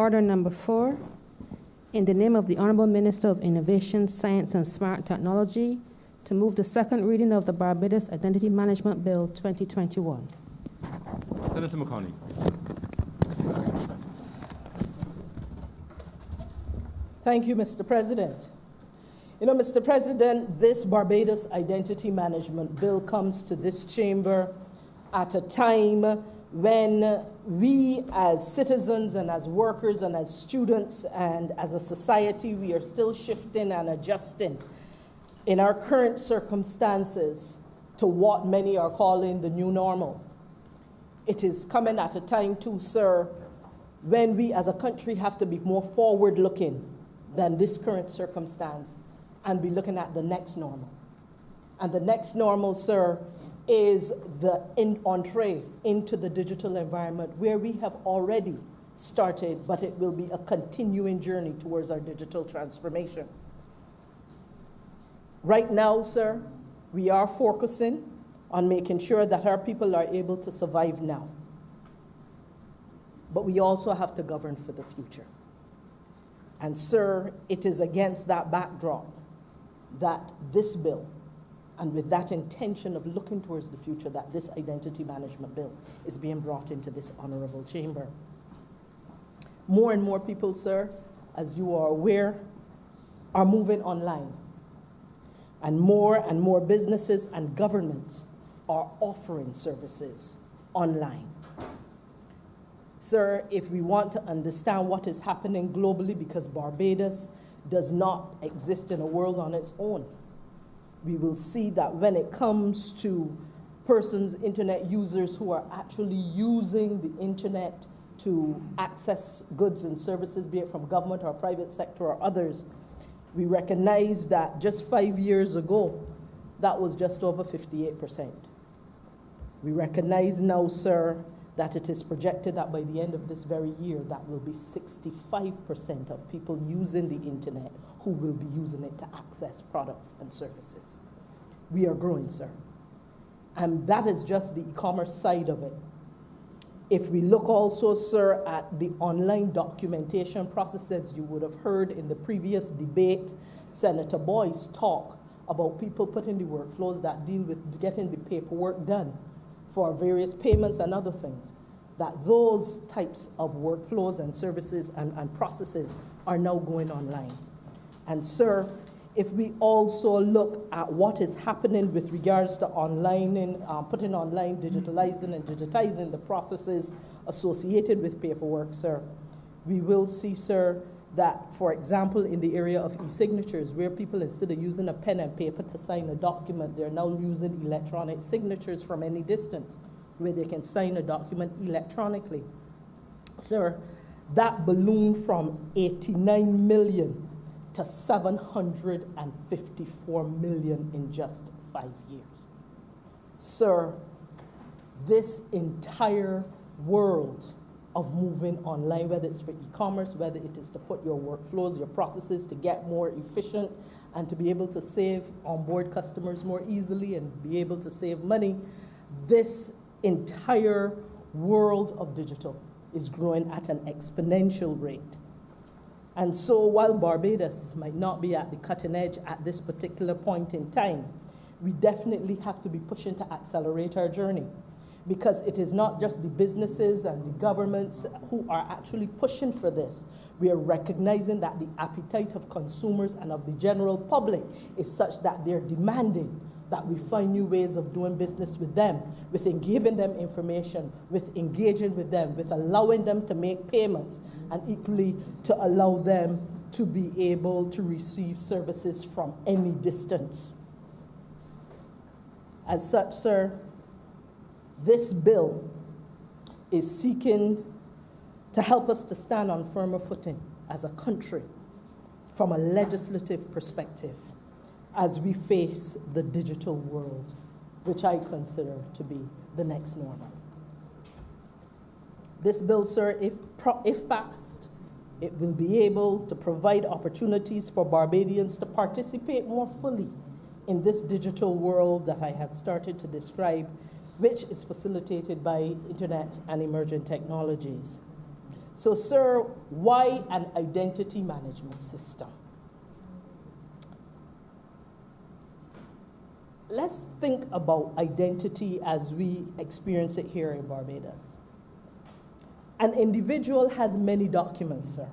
Order number 4, in the name of the Honourable Minister of Innovation, Science and Smart Technology, to move the second reading of the Barbados Identity Management Bill 2021. Senator McCartney. Thank you, Mr. President. You know, Mr. President, this Barbados Identity Management Bill comes to this chamber at a time when we as citizens and as workers and as students and as a society, we are still shifting and adjusting in our current circumstances to what many are calling the new normal. It is coming at a time too, sir, when we as a country have to be more forward-looking than this current circumstance and be looking at the next normal. And the next normal, sir, is the entree into the digital environment where we have already started, but it will be a continuing journey towards our digital transformation. Right now, sir, we are focusing on making sure that our people are able to survive now. But we also have to govern for the future. And sir, it is against that backdrop that this bill, and with that intention of looking towards the future, that this identity management bill is being brought into this honourable chamber. More and more people, sir, as you are aware, are moving online. And more businesses and governments are offering services online. Sir, if we want to understand what is happening globally, because Barbados does not exist in a world on its own, we will see that when it comes to persons, internet users who are actually using the internet to access goods and services, be it from government or private sector or others, we recognize that just 5 years ago, that was just over 58%. We recognize now, sir, that it is projected that by the end of this very year, that will be 65% of people using the internet who will be using it to access products and services. We are growing, sir. And that is just the e-commerce side of it. If we look also, sir, at the online documentation processes, you would have heard in the previous debate, Senator Boyce talk about people putting the workflows that deal with getting the paperwork done for various payments and other things, that those types of workflows and services and processes are now going online. And sir, if we also look at what is happening with regards to online, putting online, digitalizing and digitizing the processes associated with paperwork, sir, we will see, sir, that, for example, in the area of e-signatures, where people, instead of using a pen and paper to sign a document, they're now using electronic signatures from any distance, where they can sign a document electronically. Sir, that ballooned from 89 million to 754 million in just 5 years. Sir, this entire world of moving online, whether it's for e-commerce, whether it is to put your workflows, your processes to get more efficient and to be able to save onboard customers more easily and be able to save money, this entire world of digital is growing at an exponential rate. And so while Barbados might not be at the cutting edge at this particular point in time, we definitely have to be pushing to accelerate our journey, because it is not just the businesses and the governments who are actually pushing for this. We are recognizing that the appetite of consumers and of the general public is such that they're demanding that we find new ways of doing business with them, with giving them information, with engaging with them, with allowing them to make payments, and equally to allow them to be able to receive services from any distance. As such, sir, this bill is seeking to help us to stand on firmer footing as a country from a legislative perspective as we face the digital world, which I consider to be the next normal. This bill, sir, if passed, it will be able to provide opportunities for Barbadians to participate more fully in this digital world that I have started to describe, which is facilitated by internet and emerging technologies. So, sir, why an identity management system? Let's think about identity as we experience it here in Barbados. An individual has many documents, sir,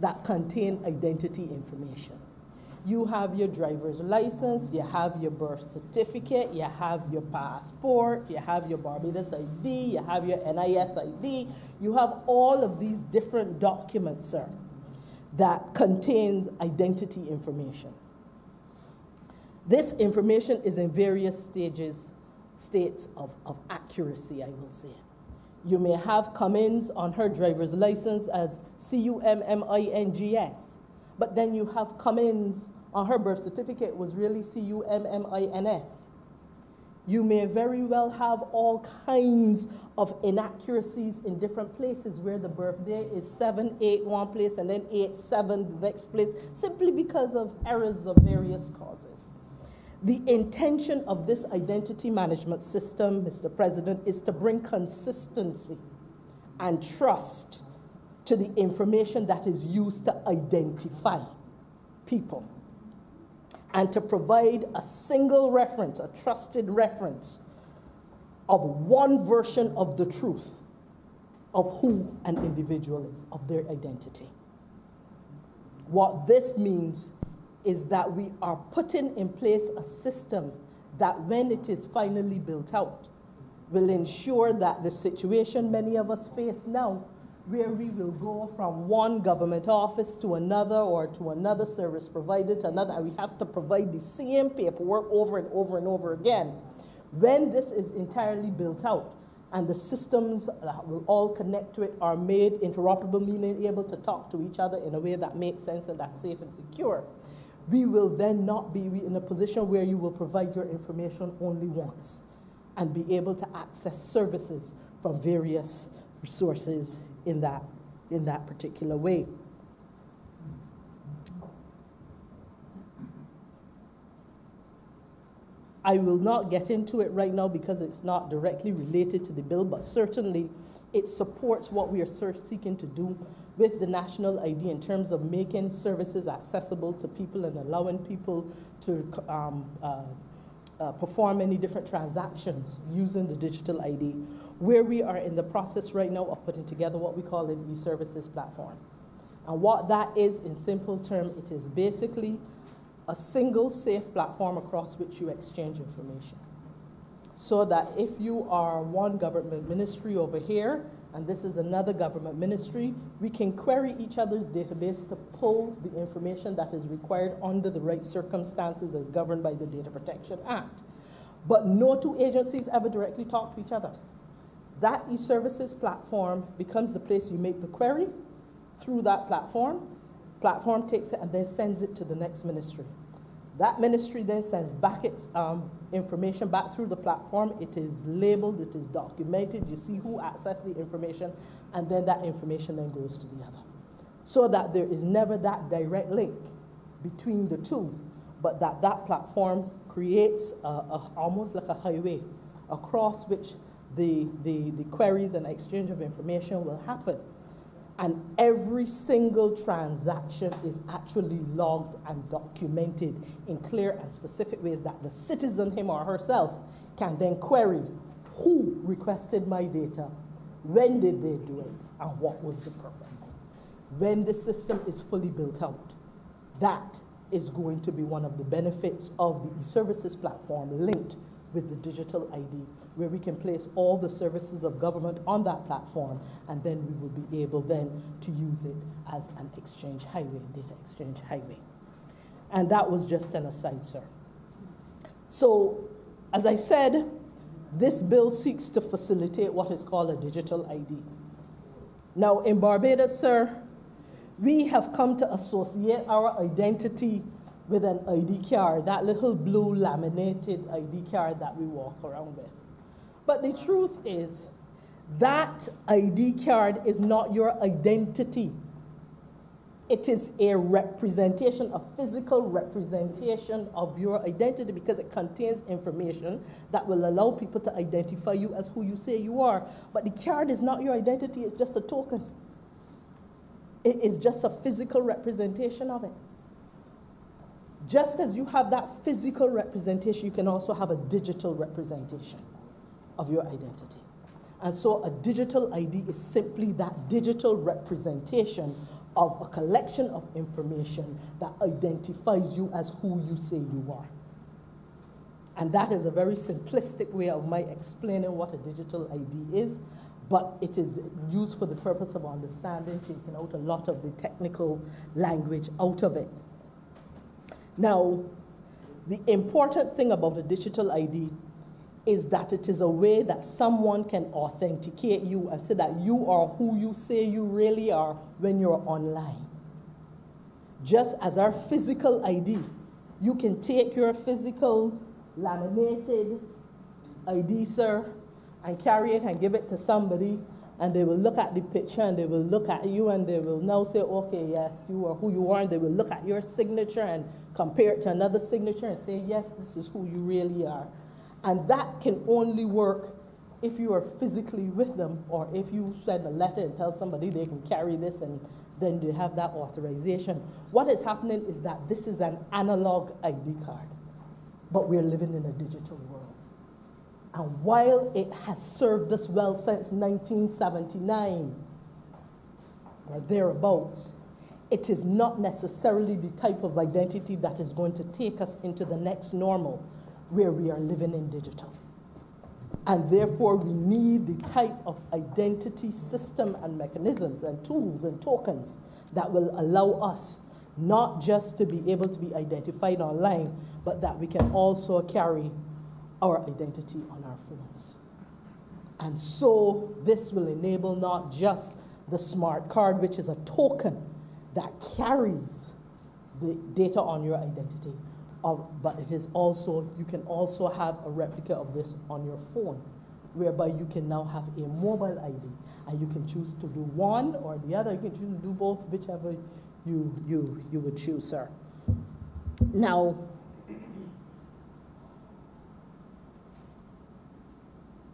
that contain identity information. You have your driver's license, you have your birth certificate, you have your passport, you have your Barbados ID, you have your NIS ID. You have all of these different documents, sir, that contain identity information. This information is in various states of accuracy, I will say. You may have Cummins on her driver's license as Cummings, but then you have Cummins on her birth certificate was really Cummins. You may very well have all kinds of inaccuracies in different places where the birthday is 7/8 one place and then 8/7 the next place, simply because of errors of various causes. The intention of this identity management system, Mr. President, is to bring consistency and trust to the information that is used to identify people, and to provide a single reference, a trusted reference of one version of the truth of who an individual is, of their identity. What this means is that we are putting in place a system that, when it is finally built out, will ensure that the situation many of us face now, where we will go from one government office to another, or to another service provider to another, and we have to provide the same paperwork over and over and over again. When this is entirely built out, and the systems that will all connect to it are made interoperable, meaning able to talk to each other in a way that makes sense and that's safe and secure, we will then not be in a position where you will provide your information only once and be able to access services from various sources in that particular way. I will not get into it right now because it's not directly related to the bill, but certainly it supports what we are seeking to do with the national ID in terms of making services accessible to people and allowing people to perform many different transactions using the digital ID, where we are in the process right now of putting together what we call an e-services platform. And what that is, in simple terms, it is basically a single safe platform across which you exchange information. So that if you are one government ministry over here, and this is another government ministry, we can query each other's database to pull the information that is required under the right circumstances as governed by the Data Protection Act. But no two agencies ever directly talk to each other. That e-services platform becomes the place you make the query through that platform. Platform takes it and then sends it to the next ministry. That ministry then sends back its information back through the platform. It is labeled, it is documented, you see who accessed the information, and then that information then goes to the other. So that there is never that direct link between the two, but that platform creates almost like a highway across which the queries and exchange of information will happen. And every single transaction is actually logged and documented in clear and specific ways that the citizen, him or herself, can then query who requested my data, when did they do it, and what was the purpose. When the system is fully built out, that is going to be one of the benefits of the e-services platform linked with the digital ID, where we can place all the services of government on that platform, and then we will be able then to use it as an exchange highway, data exchange highway. And that was just an aside, sir. So, as I said, this bill seeks to facilitate what is called a digital ID. Now, in Barbados, sir, we have come to associate our identity with an ID card, that little blue laminated ID card that we walk around with. But the truth is, that ID card is not your identity. It is a representation, a physical representation of your identity, because it contains information that will allow people to identify you as who you say you are. But the card is not your identity, it's just a token. It is just a physical representation of it. Just as you have that physical representation, you can also have a digital representation of your identity. And so a digital ID is simply that digital representation of a collection of information that identifies you as who you say you are. And that is a very simplistic way of my explaining what a digital ID is, but it is used for the purpose of understanding, taking out a lot of the technical language out of it. Now, the important thing about a digital ID is that it is a way that someone can authenticate you and say that you are who you say you really are when you're online. Just as our physical ID, you can take your physical laminated ID, sir, and carry it and give it to somebody, and they will look at the picture and they will look at you and they will now say, okay, yes, you are who you are, and they will look at your signature and compare it to another signature and say, yes, this is who you really are. And that can only work if you are physically with them, or if you send a letter and tell somebody they can carry this and then they have that authorization. What is happening is that this is an analog ID card, but we're living in a digital world. And while it has served us well since 1979, or thereabouts, it is not necessarily the type of identity that is going to take us into the next normal, where we are living in digital. And therefore, we need the type of identity system and mechanisms and tools and tokens that will allow us not just to be able to be identified online, but that we can also carry our identity on our phones. And so this will enable not just the smart card, which is a token that carries the data on your identity, but it is also, you can also have a replica of this on your phone, whereby you can now have a mobile ID, and you can choose to do one or the other. You can choose to do both, whichever you would choose, sir. Now,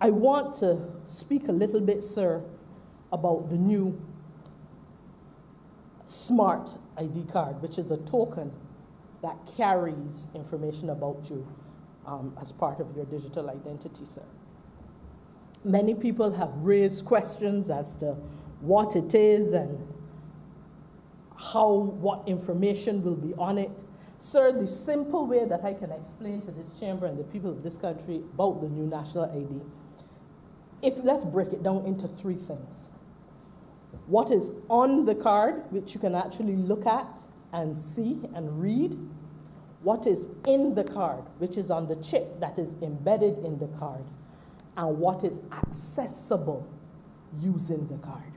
I want to speak a little bit, sir, about the new smart ID card, which is a token that carries information about you as part of your digital identity, sir. Many people have raised questions as to what it is and what information will be on it. Sir, the simple way that I can explain to this chamber and the people of this country about the new national ID, let's break it down into three things. What is on the card, which you can actually look at and see and read. What is in the card, which is on the chip that is embedded in the card. And what is accessible using the card,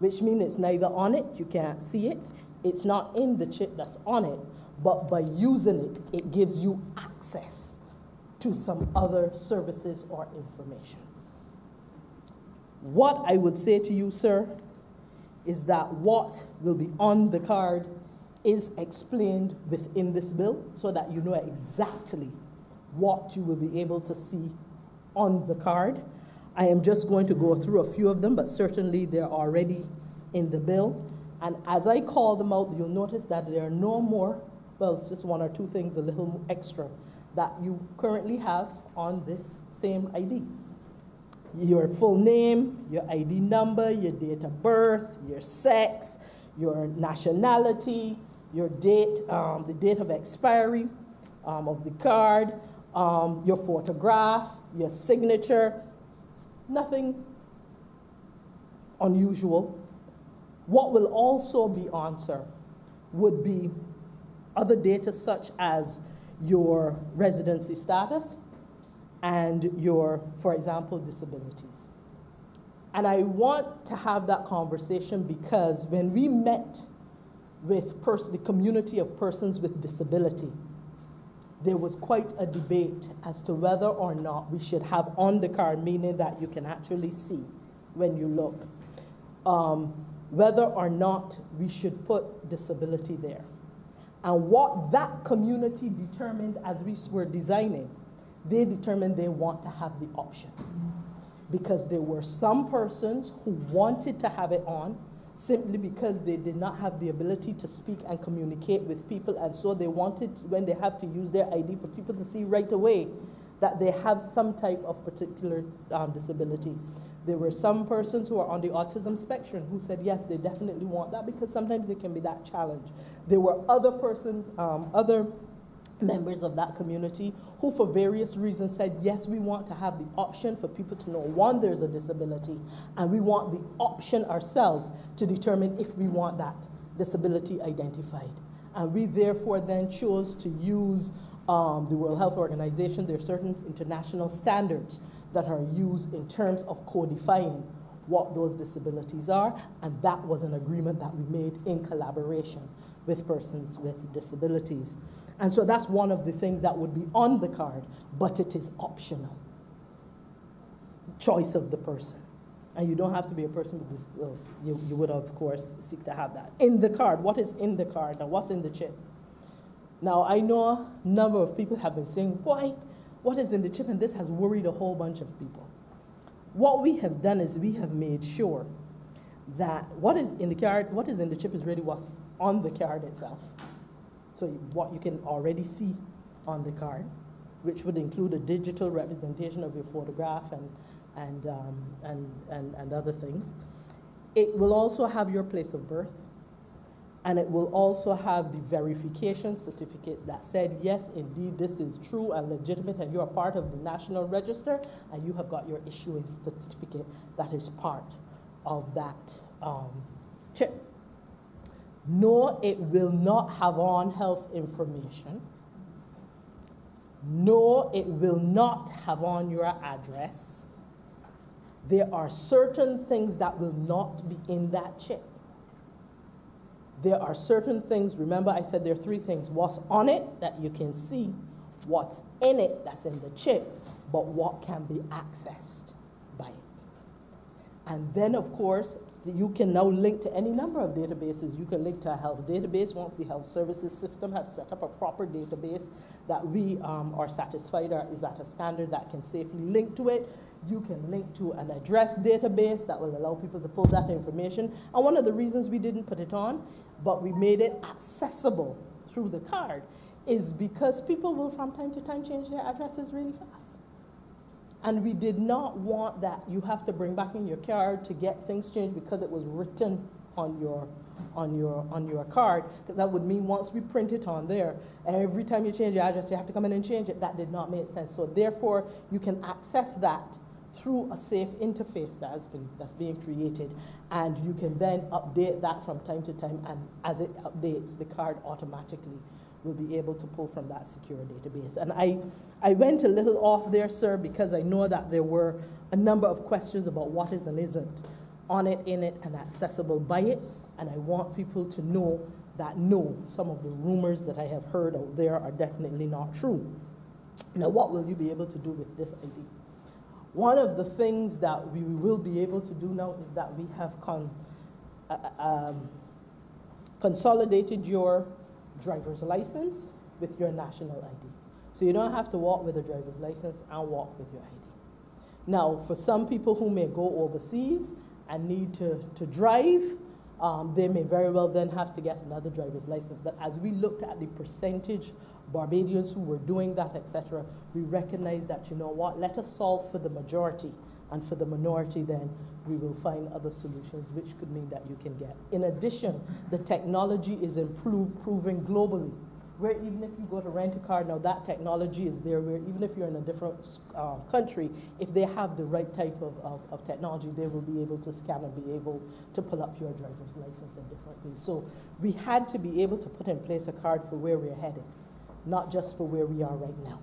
which means it's neither on it, you can't see it, it's not in the chip that's on it, but by using it, it gives you access to some other services or information. What I would say to you, sir, is that what will be on the card is explained within this bill so that you know exactly what you will be able to see on the card. I am just going to go through a few of them, but certainly they're already in the bill. And as I call them out, you'll notice that there are no more, well, just one or two things a little extra that you currently have on this same ID. Your full name, your ID number, your date of birth, your sex, your nationality, your date, the date of expiry of the card, your photograph, your signature, nothing unusual. What will also be on, sir, would be other data such as your residency status and your, for example, disabilities. And I want to have that conversation because when we met with the community of persons with disability, there was quite a debate as to whether or not we should have on the card, meaning that you can actually see when you look, whether or not we should put disability there. And what that community determined as we were designing, they determined they want to have the option. Because there were some persons who wanted to have it on, simply because they did not have the ability to speak and communicate with people, and so they wanted, when they have to use their ID, for people to see right away that they have some type of particular disability. There were some persons who are on the autism spectrum who said, yes, they definitely want that, because sometimes it can be that challenge. There were other persons, other members of that community who for various reasons said, yes, we want to have the option for people to know, one, there's a disability, and we want the option ourselves to determine if we want that disability identified. And we therefore then chose to use the World Health Organization. There are certain international standards that are used in terms of codifying what those disabilities are, and that was an agreement that we made in collaboration with persons with disabilities. And so that's one of the things that would be on the card, but it is optional. Choice of the person. And you don't have to be a person with you would, of course, seek to have that. In the card, what is in the card and what's in the chip? Now, I know a number of people have been saying, why? What is in the chip? And this has worried a whole bunch of people. What we have done is we have made sure that what is in the card, what is in the chip is really what's on the card itself. So what you can already see on the card, which would include a digital representation of your photograph and other things. It will also have your place of birth, and it will also have the verification certificates that said, yes, indeed, this is true and legitimate, and you are part of the National Register, and you have got your issuing certificate that is part of that chip. No, it will not have on health information. No, it will not have on your address. There are certain things that will not be in that chip. There are certain things, remember I said there are three things: what's on it that you can see, what's in it that's in the chip, but what can be accessed by it. And then, of course, you can now link to any number of databases. You can link to a health database once the health services system have set up a proper database that we are satisfied is at a standard that can safely link to it. You can link to an address database that will allow people to pull that information. And one of the reasons we didn't put it on, but we made it accessible through the card, is because people will from time to time change their addresses really fast. And we did not want that you have to bring back in your card to get things changed because it was written on your card, because that would mean once we print it on there, every time you change your address, you have to come in and change it. That did not make sense. So therefore, you can access that through a safe interface that's being created, and you can then update that from time to time, and as it updates, the card automatically will be able to pull from that secure database. And I went a little off there, sir, because I know that there were a number of questions about what is and isn't on it, in it, and accessible by it, and I want people to know that no, some of the rumors that I have heard out there are definitely not true. Now, what will you be able to do with this ID? One of the things that we will be able to do now is that we have consolidated your driver's license with your national ID. So you don't have to walk with a driver's license and walk with your ID. Now, for some people who may go overseas and need to drive, they may very well then have to get another driver's license. But as we looked at the percentage Barbadians who were doing that, etc., we recognize that, you know what, let us solve for the majority, and for the minority then we will find other solutions, which could mean that you can get. In addition, the technology is improving globally, where even if you go to rent a car, now that technology is there, where even if you're in a different country, if they have the right type of technology, they will be able to scan and be able to pull up your driver's license in different ways. So we had to be able to put in place a card for where we're headed, not just for where we are right now.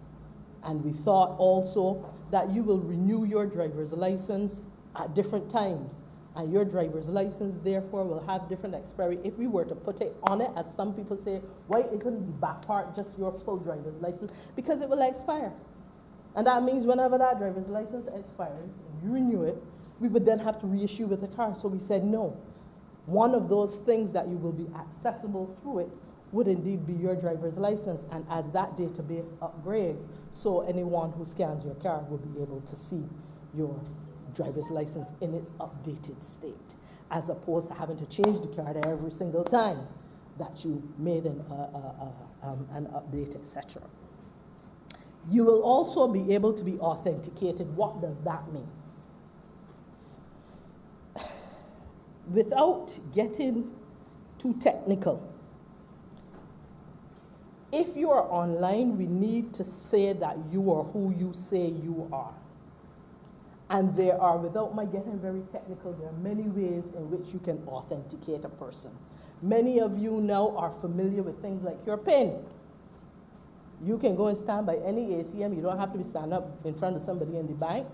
And we thought also that you will renew your driver's license at different times, and your driver's license therefore will have different expiry. If we were to put it on it, as some people say, why isn't the back part just your full driver's license? Because it will expire. And that means whenever that driver's license expires and you renew it, we would then have to reissue with the car. So we said no. One of those things that you will be accessible through it would indeed be your driver's license, and as that database upgrades, so anyone who scans your card will be able to see your driver's license in its updated state. as opposed to having to change the card every single time that you made an update, etc. You will also be able to be authenticated. What does that mean? Without getting too technical, if you are online, we need to say that you are who you say you are. And there are, without my getting very technical, there are many ways in which you can authenticate a person. Many of you now are familiar with things like your PIN. You can go and stand by any ATM. You don't have to be standing up in front of somebody in the bank.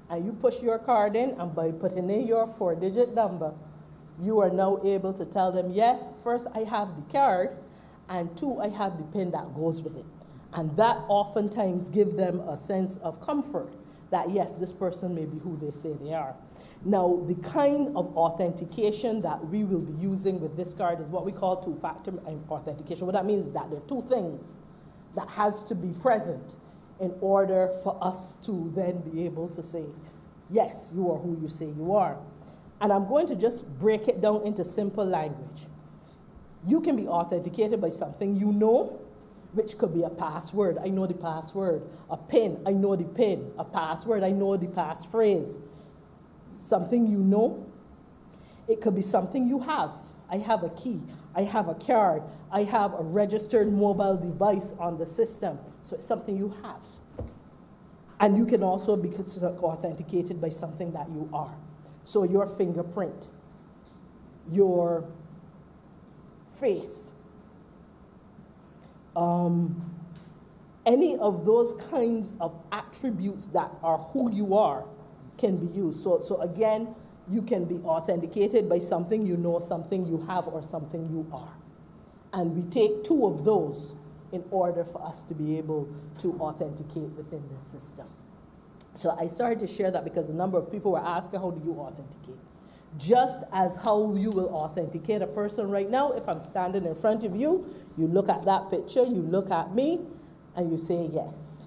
And you push your card in, and by putting in your 4-digit number, you are now able to tell them, yes, first I have the card, and 2, I have the PIN that goes with it. And that oftentimes gives them a sense of comfort that, yes, this person may be who they say they are. Now, the kind of authentication that we will be using with this card is what we call two-factor authentication. What that means is that there are 2 things that has to be present in order for us to then be able to say, yes, you are who you say you are. And I'm going to just break it down into simple language. You can be authenticated by something you know, which could be a password. I know the password. A PIN. I know the PIN. A password. I know the passphrase. Something you know. It could be something you have. I have a key. I have a card. I have a registered mobile device on the system. So it's something you have. And you can also be authenticated by something that you are. So your fingerprint, your face, any of those kinds of attributes that are who you are can be used. So again, you can be authenticated by something you know, something you have, or something you are. And we take 2 of those in order for us to be able to authenticate within this system. So I started to share that because a number of people were asking, how do you authenticate? Just as how you will authenticate a person right now, if I'm standing in front of you, you look at that picture, you look at me, and you say yes.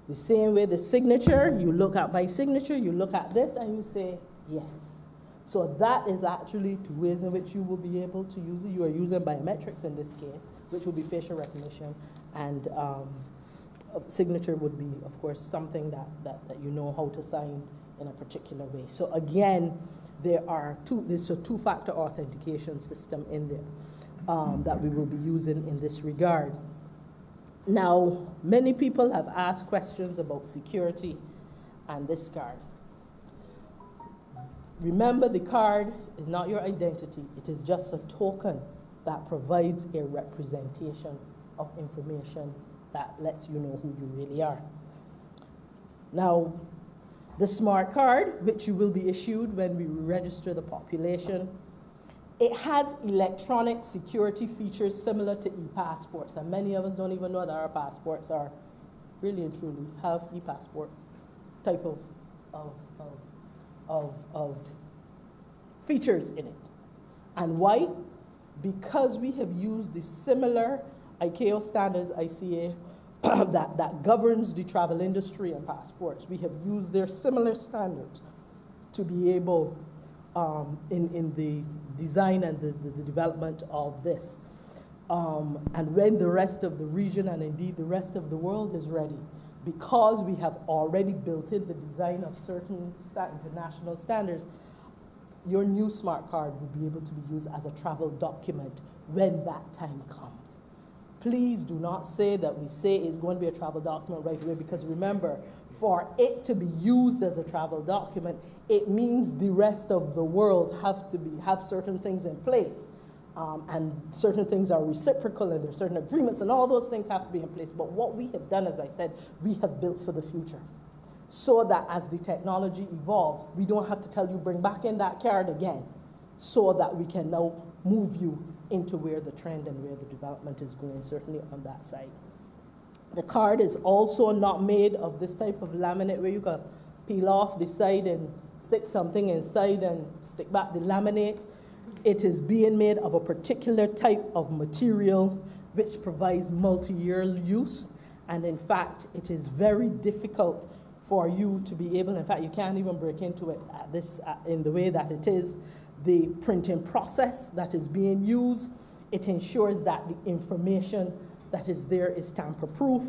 The same way the signature, you look at my signature, you look at this, and you say yes. So that is actually 2 ways in which you will be able to use it. You are using biometrics in this case, which will be facial recognition, and signature would be, of course, something that you know how to sign in a particular way. So again, there's a 2-factor authentication system in there that we will be using in this regard. Now, many people have asked questions about security and this card. Remember, the card is not your identity. It is just a token that provides a representation of information that lets you know who you really are. Now, the smart card, which you will be issued when we register the population, it has electronic security features similar to e-passports, and many of us don't even know that our passports are really and truly have e-passport type of features in it. And why? Because we have used the similar ICAO standards, ICA, that governs the travel industry and passports. We have used their similar standards to be able, in the design and the development of this. And when the rest of the region and indeed the rest of the world is ready, because we have already built in the design of certain international standards, your new smart card will be able to be used as a travel document when that time comes. Please do not say that we say it's going to be a travel document right away, because remember, for it to be used as a travel document, it means the rest of the world have certain things in place. And certain things are reciprocal, and there are certain agreements, and all those things have to be in place. But what we have done, as I said, we have built for the future, so that as the technology evolves, we don't have to tell you, bring back in that card again, so that we can now move you into where the trend and where the development is going, certainly on that side. The card is also not made of this type of laminate where you can peel off the side and stick something inside and stick back the laminate. It is being made of a particular type of material which provides multi-year use, and in fact, it is very difficult for you to be able, in fact, you can't even break into it in the way that it is, the printing process that is being used. It ensures that the information that is there is tamper-proof.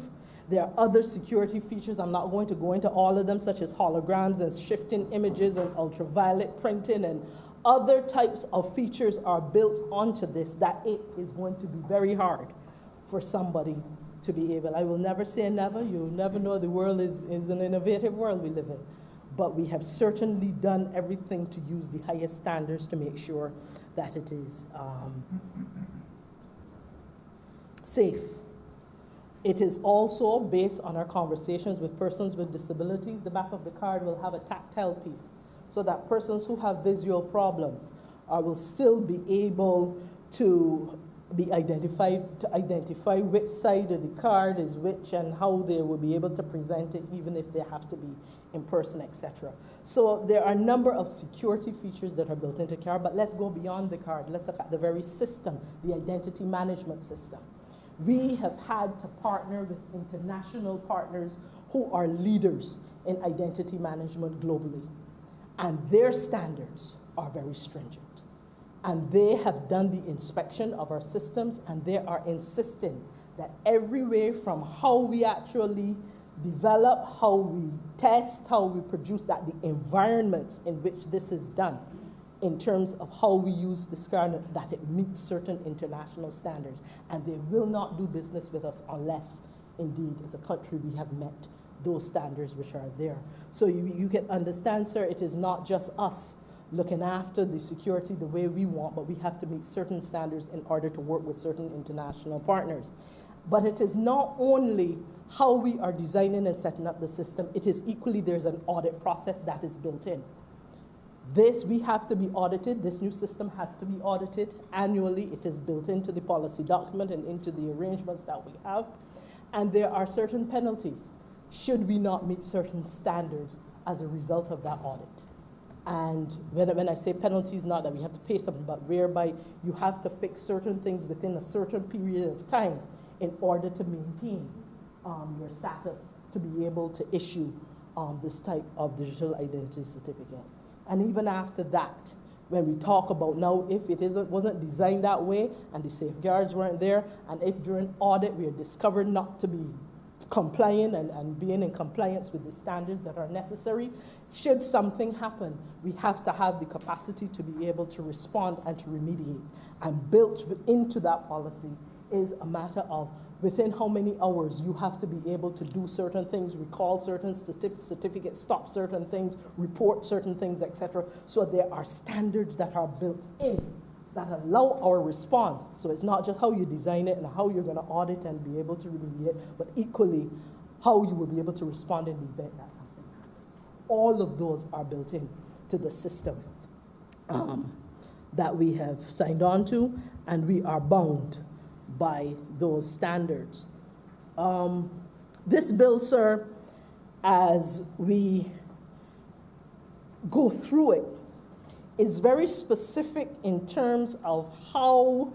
There are other security features. I'm not going to go into all of them, such as holograms and shifting images and ultraviolet printing, and other types of features are built onto this that it is going to be very hard for somebody to be able. I will never say never. You'll never know. The world is an innovative world we live in. But we have certainly done everything to use the highest standards to make sure that it is safe. It is also based on our conversations with persons with disabilities. The back of the card will have a tactile piece so that persons who have visual problems will still be able to be identified, to identify which side of the card is which and how they will be able to present it, even if they have to be in person, etc. So there are a number of security features that are built into card, but let's go beyond the card. Let's look at the very system, the identity management system. We have had to partner with international partners who are leaders in identity management globally, and their standards are very stringent. And they have done the inspection of our systems, and they are insisting that every way from how we actually develop, how we test, how we produce, that the environments in which this is done, in terms of how we use this card, that it meets certain international standards. And they will not do business with us unless, indeed, as a country, we have met those standards which are there. So you can understand, sir, it is not just us looking after the security the way we want, but we have to meet certain standards in order to work with certain international partners. But it is not only how we are designing and setting up the system, it is equally, there's an audit process that is built in. This, we have to be audited. This new system has to be audited annually. It is built into the policy document and into the arrangements that we have. And there are certain penalties should we not meet certain standards as a result of that audit. And when I say penalties, not that we have to pay something, but whereby you have to fix certain things within a certain period of time in order to maintain your status to be able to issue this type of digital identity certificates. And even after that, when we talk about now, if it wasn't designed that way and the safeguards weren't there, and if during audit we are discovered not to be compliant and being in compliance with the standards that are necessary, should something happen, we have to have the capacity to be able to respond and to remediate. And built into that policy is a matter of within how many hours you have to be able to do certain things, recall certain certificates, stop certain things, report certain things, etc. So there are standards that are built in that allow our response. So it's not just how you design it and how you're going to audit and be able to remediate, but equally how you will be able to respond in the event that something happens. All of those are built in to the system that we have signed on to, and we are bound by those standards. This bill, sir, as we go through it, is very specific in terms of how,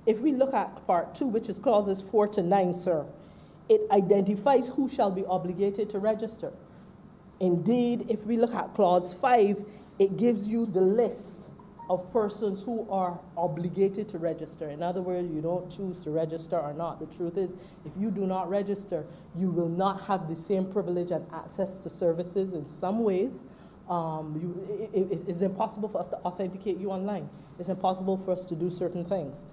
if we look at part 2, which is clauses 4 to 9, sir, it identifies who shall be obligated to register. Indeed, if we look at clause 5, it gives you the list of persons who are obligated to register. In other words, you don't choose to register or not. The truth is, if you do not register, you will not have the same privilege and access to services in some ways. It's impossible for us to authenticate you online. It's impossible for us to do certain things.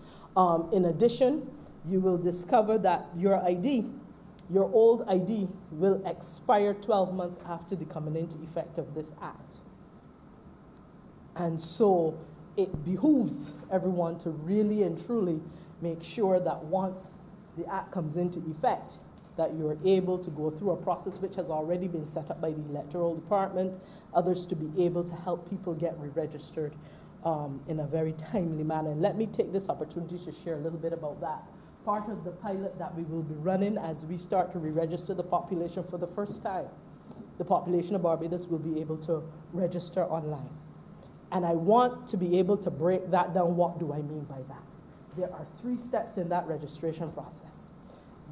In addition, you will discover that your ID, your old ID, will expire 12 months after the coming into effect of this act. And so it behooves everyone to really and truly make sure that once the act comes into effect, that you're able to go through a process which has already been set up by the electoral department, others to be able to help people get re-registered in a very timely manner. And let me take this opportunity to share a little bit about that. Part of the pilot that we will be running as we start to re-register the population for the first time, the population of Barbados will be able to register online. And I want to be able to break that down. What do I mean by that? There are 3 steps in that registration process.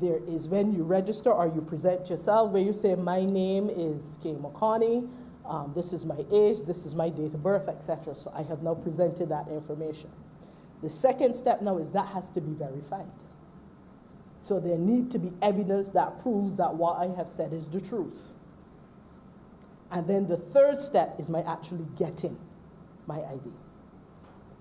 There is when you register or you present yourself, where you say, my name is Kay McConney, This is my age, this is my date of birth, etc. So I have now presented that information. The second step now is that has to be verified. So there need to be evidence that proves that what I have said is the truth. And then the third step is my actually getting my ID.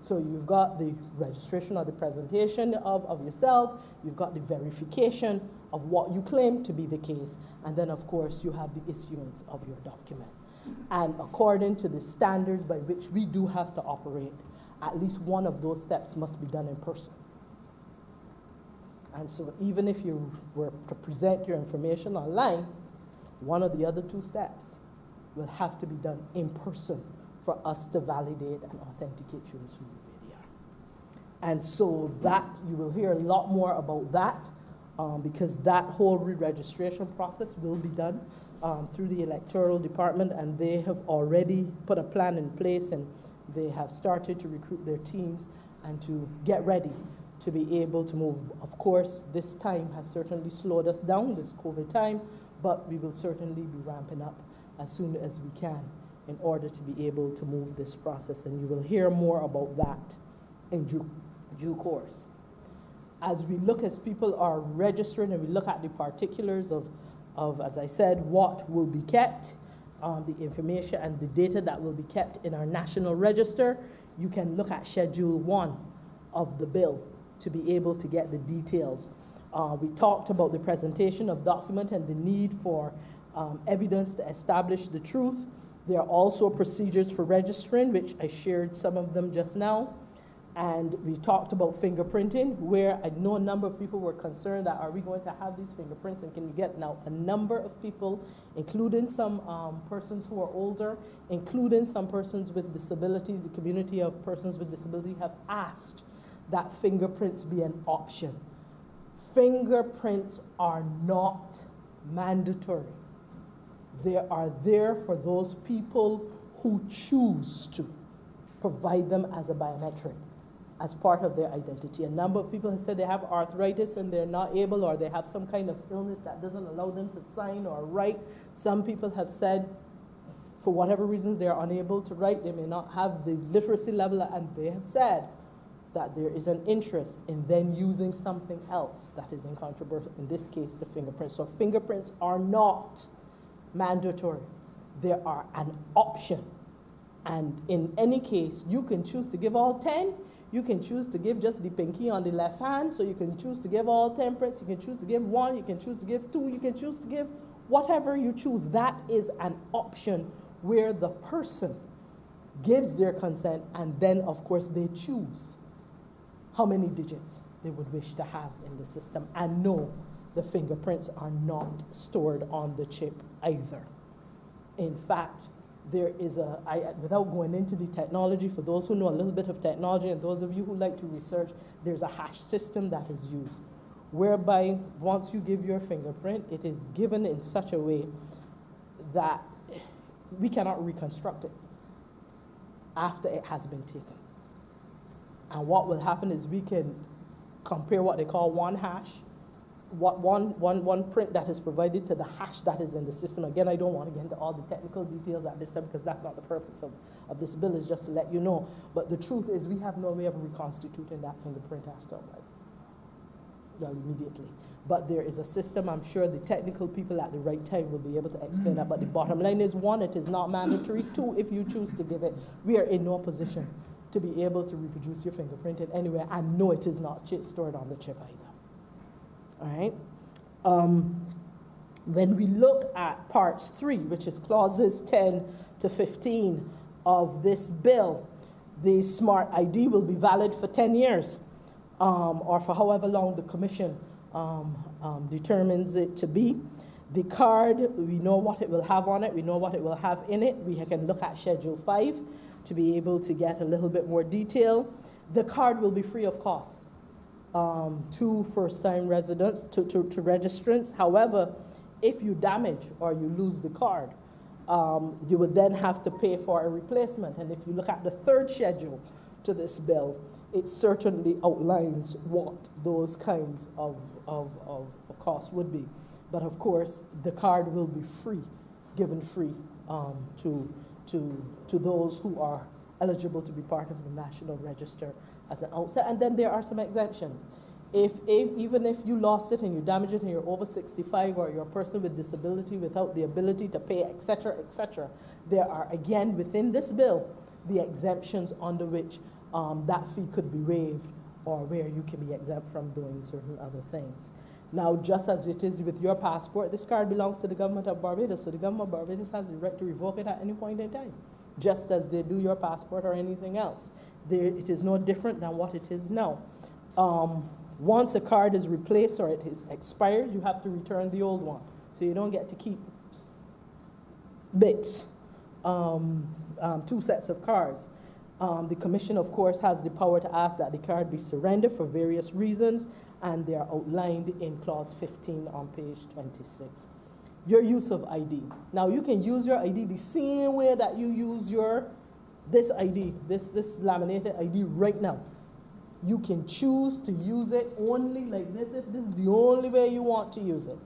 So you've got the registration or the presentation of yourself, you've got the verification of what you claim to be the case, and then of course you have the issuance of your document. And according to the standards by which we do have to operate, at least one of those steps must be done in person. And so even if you were to present your information online, one of the other two steps will have to be done in person for us to validate and authenticate you as who you really are. And so that, you will hear a lot more about that because that whole re-registration process will be done through the electoral department, and they have already put a plan in place, and they have started to recruit their teams and to get ready to be able to move. Of course, this time has certainly slowed us down, this COVID time, but we will certainly be ramping up as soon as we can in order to be able to move this process. And you will hear more about that in due course. As we look, as people are registering, and we look at the particulars of, as I said, what will be kept, the information and the data that will be kept in our national register, you can look at Schedule 1 of the bill to be able to get the details. We talked about the presentation of document and the need for evidence to establish the truth. There are also procedures for registering, which I shared some of them just now. And we talked about fingerprinting, where I know a number of people were concerned that are we going to have these fingerprints, and can we get now a number of people, including some persons who are older, including some persons with disabilities, the community of persons with disability have asked that fingerprints be an option. Fingerprints are not mandatory. They are there for those people who choose to provide them as a biometric, as part of their identity. A number of people have said they have arthritis and they're not able, or they have some kind of illness that doesn't allow them to sign or write. Some people have said, for whatever reasons, they're unable to write. They may not have the literacy level, and they have said that there is an interest in then using something else that is incontrovertible, in this case, the fingerprints. So fingerprints are not mandatory. They are an option. And in any case, you can choose to give all 10. You can choose to give just the pinky on the left hand. So you can choose to give all 10 prints. You can choose to give 1. You can choose to give 2. You can choose to give whatever you choose. That is an option where the person gives their consent, and then, of course, they choose how many digits they would wish to have in the system. And no, the fingerprints are not stored on the chip either. In fact, there is without going into the technology, for those who know a little bit of technology and those of you who like to research, there's a hash system that is used, whereby once you give your fingerprint, it is given in such a way that we cannot reconstruct it after it has been taken. And what will happen is we can compare what they call one hash, one print that is provided to the hash that is in the system. Again, I don't want to get into all the technical details at this time because that's not the purpose of this bill, is just to let you know. But the truth is we have no way of reconstituting that fingerprint after, immediately. But there is a system. I'm sure the technical people at the right time will be able to explain that. But the bottom line is, 1, it is not mandatory. 2, if you choose to give it, we are in no position to be able to reproduce your fingerprint in anywhere. And no, it is not stored on the chip either. All right. When we look at parts 3, which is clauses 10 to 15 of this bill, the smart ID will be valid for 10 years, or for however long the commission determines it to be. The card, we know what it will have on it, we know what it will have in it. We can look at Schedule 5 to be able to get a little bit more detail. The card will be free of cost to first-time residents, to registrants. However, if you damage or you lose the card, you would then have to pay for a replacement. And if you look at the 3rd schedule to this bill, it certainly outlines what those kinds of costs would be. But of course, the card will be free, given free to those who are eligible to be part of the National Register as an outset. And then there are some exemptions. Even if you lost it and you damaged it and you're over 65 or you're a person with disability without the ability to pay, et cetera, there are, again, within this bill, the exemptions under which that fee could be waived or where you can be exempt from doing certain other things. Now, just as it is with your passport, this card belongs to the government of Barbados, so the government of Barbados has the right to revoke it at any point in time, just as they do your passport or anything else. It is no different than what it is now. Once a card is replaced or it is expired, you have to return the old one. So you don't get to keep bits, two sets of cards. The Commission, of course, has the power to ask that the card be surrendered for various reasons, and they are outlined in Clause 15 on page 26. Your use of ID. Now, you can use your ID the same way that you use this ID, this laminated ID right now. You can choose to use it only like this if this is the only way you want to use it.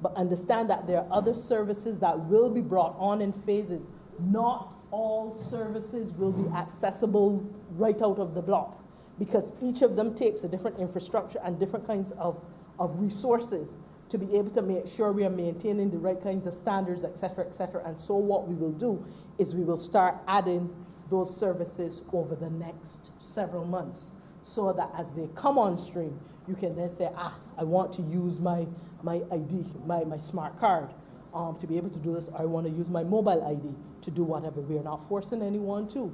But understand that there are other services that will be brought on in phases. Not all services will be accessible right out of the block, because each of them takes a different infrastructure and different kinds of resources to be able to make sure we are maintaining the right kinds of standards, et cetera, et cetera. And so what we will do is we will start adding those services over the next several months, so that as they come on stream, you can then say, I want to use my ID, my smart card to be able to do this. I want to use my mobile ID to do whatever. We are not forcing anyone to,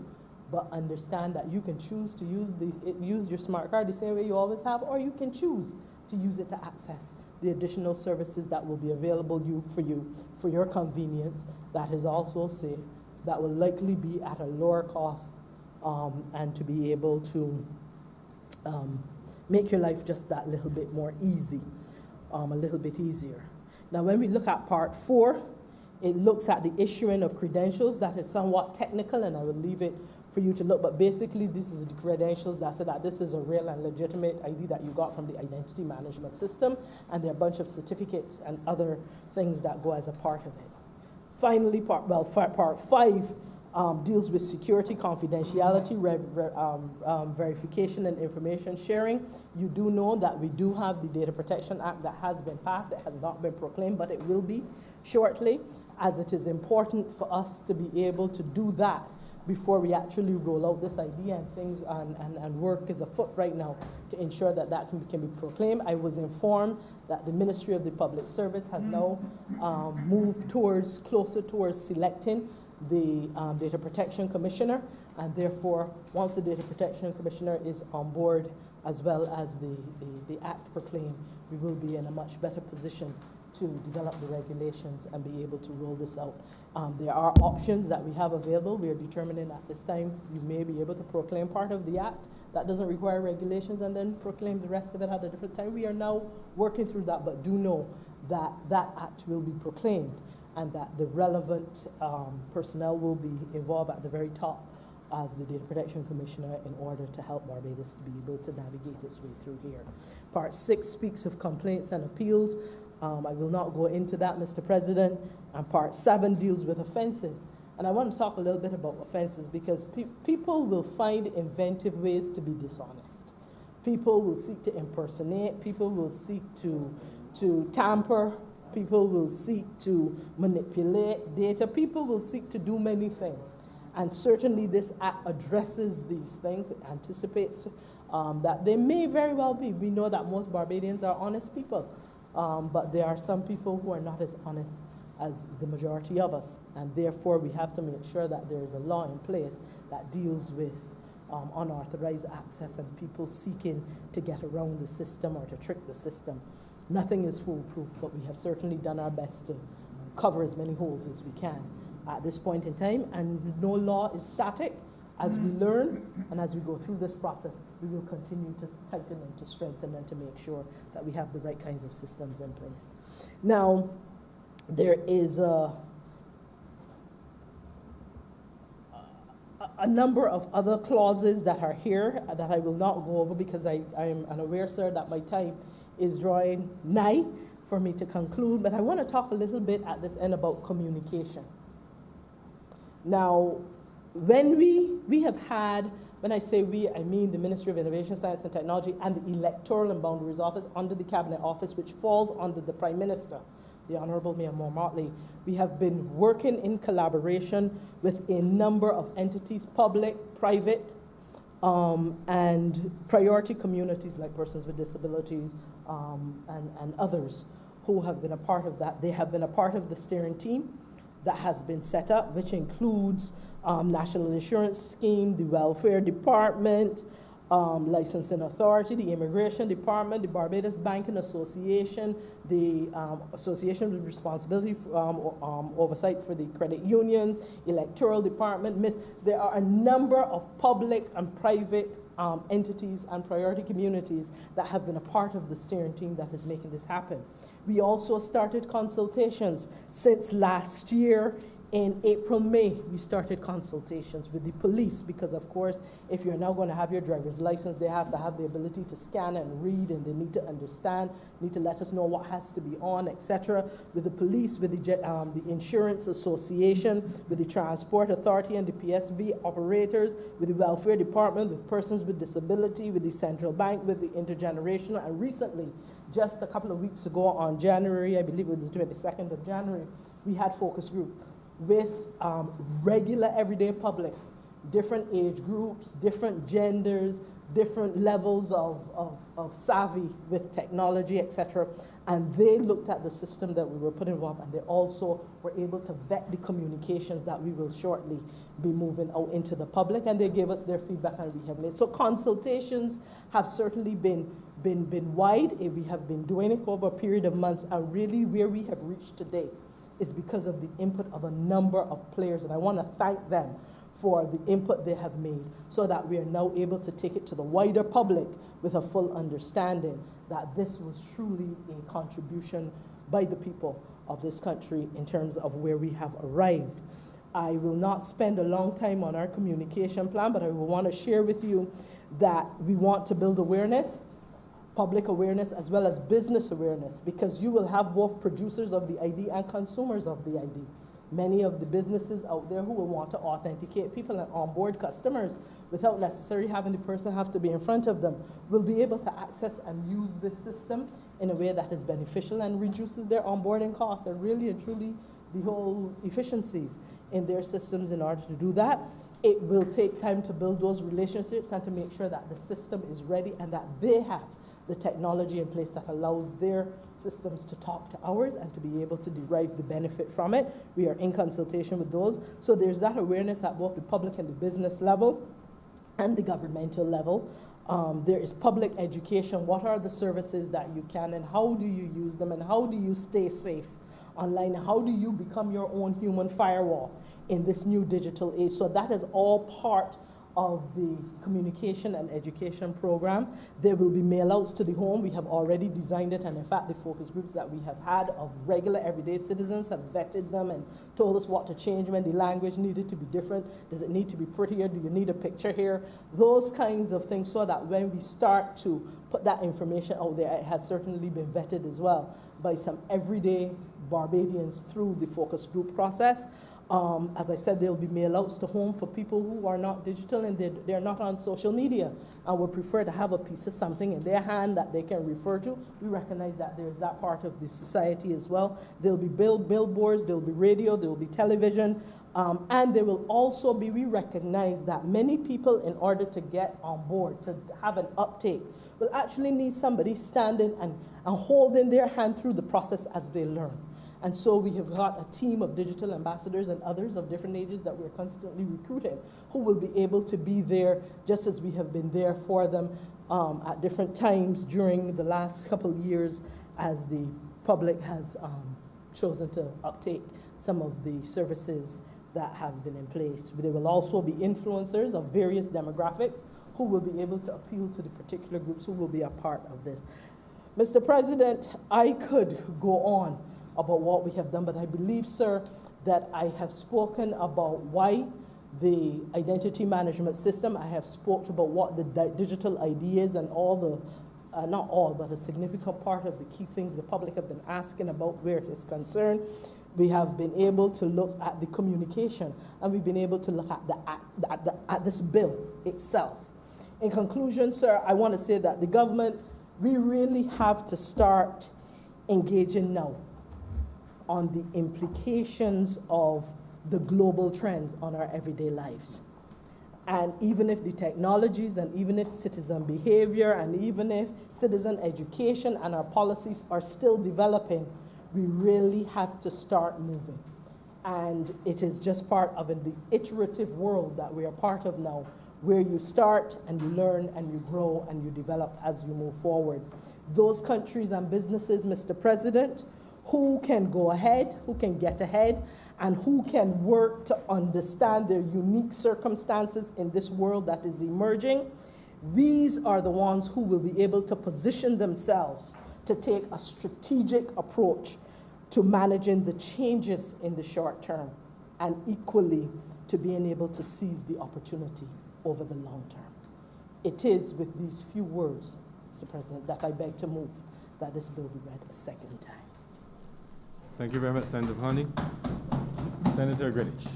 but understand that you can choose to use your smart card the same way you always have, or you can choose to use it to access the additional services that will be available for your convenience, that is also safe, that will likely be at a lower cost, and to be able to make your life just that little bit more easy, a little bit easier. Now, when we look at Part 4, it looks at the issuing of credentials. That is somewhat technical, and I will leave it for you to look. But basically, this is the credentials that say that this is a real and legitimate ID that you got from the identity management system, and there are a bunch of certificates and other things that go as a part of it. Finally, Part 5 deals with security, confidentiality, verification, and information sharing. You do know that we do have the Data Protection Act that has been passed. It has not been proclaimed, but it will be shortly, as it is important for us to be able to do that before we actually roll out this idea, and things and work is afoot right now to ensure that that can be proclaimed. I was informed that the Ministry of the Public Service has now moved closer towards selecting the Data Protection Commissioner, and therefore, once the Data Protection Commissioner is on board, as well as the Act proclaimed, we will be in a much better position to develop the regulations and be able to roll this out. There are options that we have available. We are determining at this time we may be able to proclaim part of the Act that doesn't require regulations and then proclaim the rest of it at a different time. We are now working through that, but do know that that Act will be proclaimed, and that the relevant personnel will be involved at the very top as the Data Protection Commissioner in order to help Barbados to be able to navigate its way through here. Part 6 speaks of complaints and appeals. I will not go into that, Mr. President. And Part 7 deals with offenses. And I want to talk a little bit about offenses, because people will find inventive ways to be dishonest. People will seek to impersonate. People will seek to tamper. People will seek to manipulate data. People will seek to do many things. And certainly this Act addresses these things. It anticipates that they may very well be. We know that most Barbadians are honest people, but there are some people who are not as honest as the majority of us. And therefore, we have to make sure that there is a law in place that deals with unauthorized access and people seeking to get around the system or to trick the system. Nothing is foolproof, but we have certainly done our best to cover as many holes as we can at this point in time, and no law is static. As we learn and as we go through this process, we will continue to tighten and to strengthen and to make sure that we have the right kinds of systems in place. Now, there is a number of other clauses that are here that I will not go over, because I am unaware, sir, that my time is drawing nigh for me to conclude, but I want to talk a little bit at this end about communication. Now, when we have had, when I say we, I mean the Ministry of Innovation, Science and Technology and the Electoral and Boundaries Office under the Cabinet Office, which falls under the Prime Minister, the Honourable Mayor Motley. We have been working in collaboration with a number of entities, public, private, and priority communities like persons with disabilities and others who have been a part of that. They have been a part of the steering team that has been set up, which includes National Insurance Scheme, the Welfare Department, Licensing Authority, the Immigration Department, the Barbados Banking Association, the Association with Responsibility for, Oversight for the Credit Unions, Electoral Department. There are a number of public and private entities and priority communities that have been a part of the steering team that is making this happen. We also started consultations since last year. In April, May, we started consultations with the police because, of course, if you're now going to have your driver's license, they have to have the ability to scan and read, and they need to understand, need to let us know what has to be on, etc. With the police, with the Insurance Association, with the Transport Authority and the PSV operators, with the Welfare Department, with persons with disability, with the Central Bank, with the Intergenerational, and recently, just a couple of weeks ago on January, I believe it was the 22nd of January, we had focus group with regular everyday public, different age groups, different genders, different levels of savvy with technology, etc. And they looked at the system that we were putting involved, and they also were able to vet the communications that we will shortly be moving out into the public, and they gave us their feedback, and we have made. So consultations have certainly been wide. We have been doing it over a period of months, and really where we have reached today is because of the input of a number of players, and I want to thank them for the input they have made so that we are now able to take it to the wider public with a full understanding that this was truly a contribution by the people of this country in terms of where we have arrived. I will not spend a long time on our communication plan, but I will want to share with you that we want to build awareness, public awareness as well as business awareness, because you will have both producers of the ID and consumers of the ID. Many of the businesses out there who will want to authenticate people and onboard customers without necessarily having the person have to be in front of them will be able to access and use this system in a way that is beneficial and reduces their onboarding costs and really and truly the whole efficiencies in their systems. In order to do that, it will take time to build those relationships and to make sure that the system is ready and that they have the technology in place that allows their systems to talk to ours and to be able to derive the benefit from it. We are in consultation with those. So there's that awareness at both the public and the business level and the governmental level. There is public education. What are the services that you can and how do you use them and how do you stay safe online? How do you become your own human firewall in this new digital age? So that is all part of the communication and education program. There will be mail-outs to the home. We have already designed it, and in fact, the focus groups that we have had of regular everyday citizens have vetted them and told us what to change when the language needed to be different. Does it need to be prettier? Do you need a picture here? Those kinds of things, so that when we start to put that information out there, it has certainly been vetted as well by some everyday Barbadians through the focus group process. As I said, there'll be mail-outs to home for people who are not digital and they're not on social media and would prefer to have a piece of something in their hand that they can refer to. We recognize that there's that part of the society as well. There'll be billboards, there'll be radio, there'll be television, and there will also be, we recognize that many people, in order to get on board, to have an uptake, will actually need somebody standing and holding their hand through the process as they learn. And so we have got a team of digital ambassadors and others of different ages that we're constantly recruiting who will be able to be there just as we have been there for them at different times during the last couple of years as the public has chosen to uptake some of the services that have been in place. There will also be influencers of various demographics who will be able to appeal to the particular groups who will be a part of this. Mr. President, I could go on about what we have done, but I believe, sir, that I have spoken about why the identity management system. I have spoken about what the digital ID is and all the not all, but a significant part of the key things the public have been asking about where it is concerned. We have been able to look at the communication, and we've been able to look at this bill itself. In conclusion, sir, I want to say that the government, we really have to start engaging now on the implications of the global trends on our everyday lives. And even if the technologies, and even if citizen behavior, and even if citizen education and our policies are still developing, we really have to start moving. And it is just part of the iterative world that we are part of now, where you start and you learn and you grow and you develop as you move forward. Those countries and businesses, Mr. President, who can go ahead, who can get ahead, and who can work to understand their unique circumstances in this world that is emerging, these are the ones who will be able to position themselves to take a strategic approach to managing the changes in the short term, and equally to being able to seize the opportunity over the long term. It is with these few words, Mr. President, that I beg to move that this bill be read a second time. Thank you very much, Senator Mahoney. Senator Greenwich.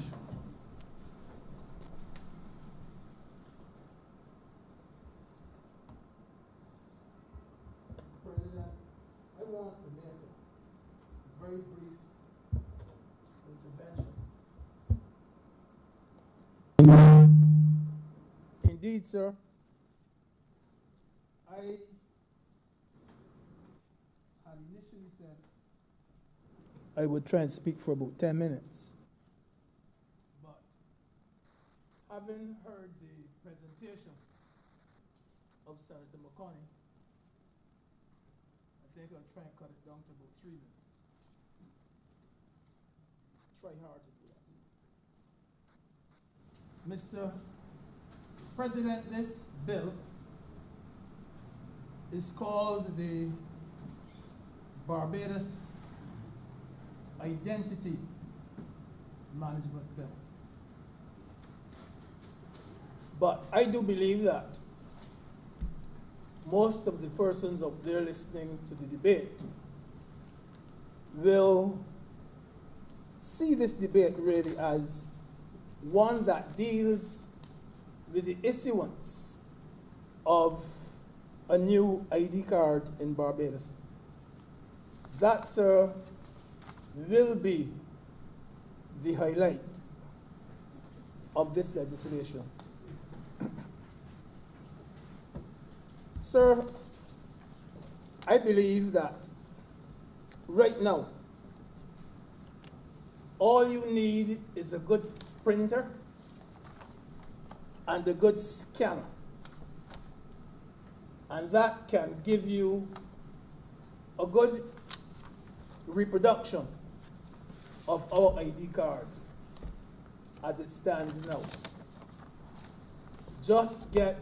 I want to make a very brief intervention. Indeed, sir. I had initially said I would try and speak for about 10 minutes. But having heard the presentation of Senator McConnell, I think I'll try and cut it down to about 3 minutes. Try hard to do that. Mr. President, this bill is called the Barbados Identity Management Bill. But I do believe that most of the persons up there listening to the debate will see this debate really as one that deals with the issuance of a new ID card in Barbados. That, sir, will be the highlight of this legislation. Sir, I believe that right now, all you need is a good printer and a good scanner. And that can give you a good reproduction of our ID card as it stands now. Just get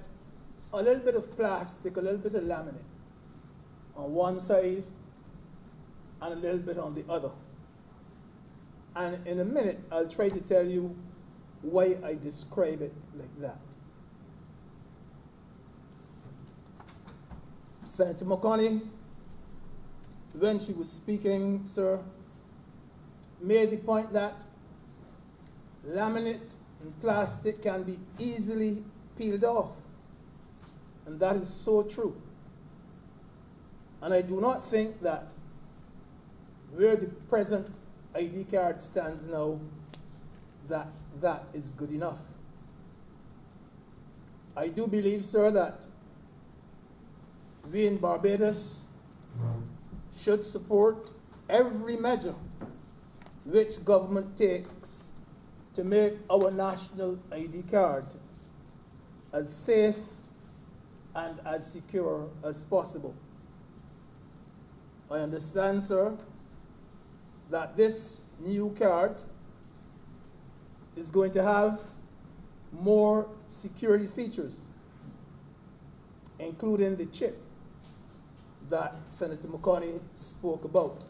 a little bit of plastic, a little bit of laminate on one side and a little bit on the other. And in a minute, I'll try to tell you why I describe it like that. Senator McConnell, when she was speaking, sir, made the point that laminate and plastic can be easily peeled off. And that is so true. And I do not think that where the present ID card stands now, that is good enough. I do believe, sir, that we in Barbados should support every measure which government takes to make our national ID card as safe and as secure as possible. I understand, sir, that this new card is going to have more security features, including the chip that Senator McConnell spoke about.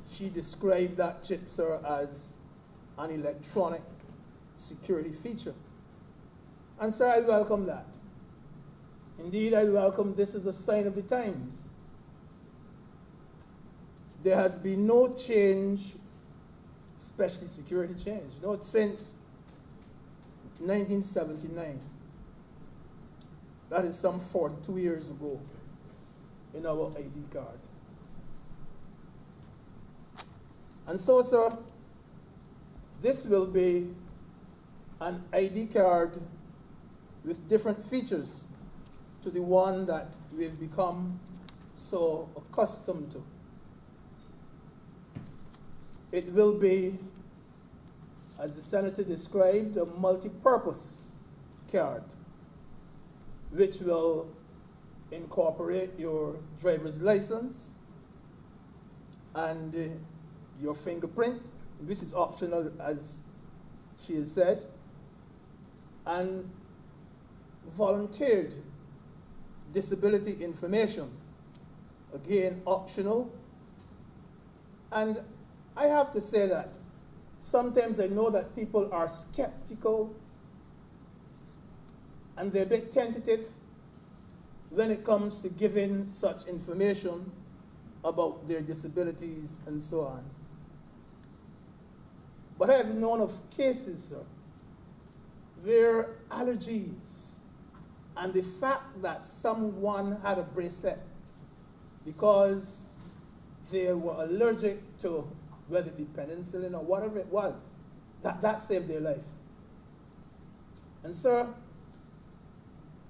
She described that chip, sir, as an electronic security feature. And sir, I welcome that. Indeed, I welcome this as a sign of the times. There has been no change, especially security change, not since 1979. That is some 42 years ago in our ID card. And so, sir, this will be an ID card with different features to the one that we've become so accustomed to. It will be, as the Senator described, a multi-purpose card, which will incorporate your driver's license and your fingerprint, which is optional, as she has said, and volunteered disability information, again optional. And I have to say that sometimes I know that people are skeptical and they're a bit tentative when it comes to giving such information about their disabilities and so on. But I have known of cases, sir, where allergies and the fact that someone had a bracelet because they were allergic to whether it be penicillin or whatever it was, that saved their life. And sir,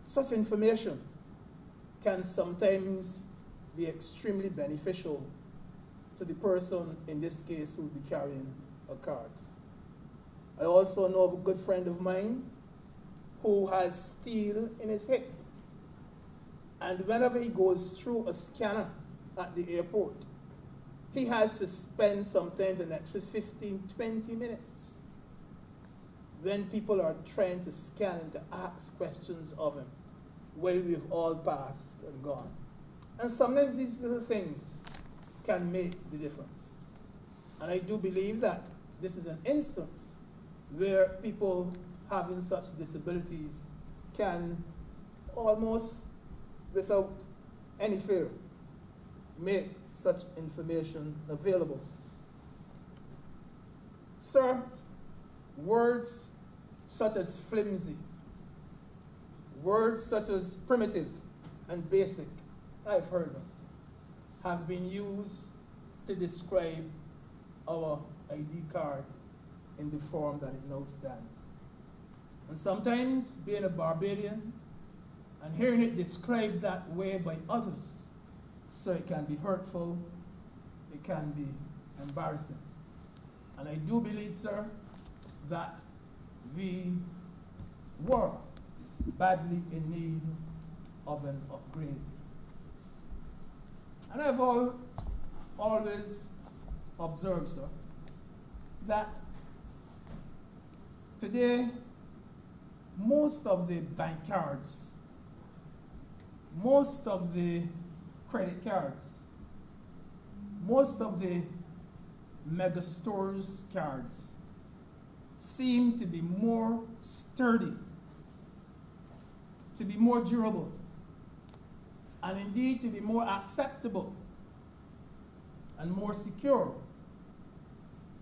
such information can sometimes be extremely beneficial to the person, in this case, who will be carrying a card. I also know of a good friend of mine who has steel in his hip. And whenever he goes through a scanner at the airport, he has to spend sometimes an extra 15, 20 minutes when people are trying to scan and to ask questions of him, while we've all passed and gone. And sometimes these little things can make the difference. And I do believe that this is an instance where people having such disabilities can almost without any fear make such information available. Sir, words such as flimsy, words such as primitive and basic, I've heard them, have been used to describe our ID card in the form that it now stands. And sometimes, being a Barbadian and hearing it described that way by others, so it can be hurtful, it can be embarrassing. And I do believe, sir, that we were badly in need of an upgrade. And I've always observed, sir, that today, most of the bank cards, most of the credit cards, most of the mega stores cards seem to be more sturdy, to be more durable, and indeed to be more acceptable and more secure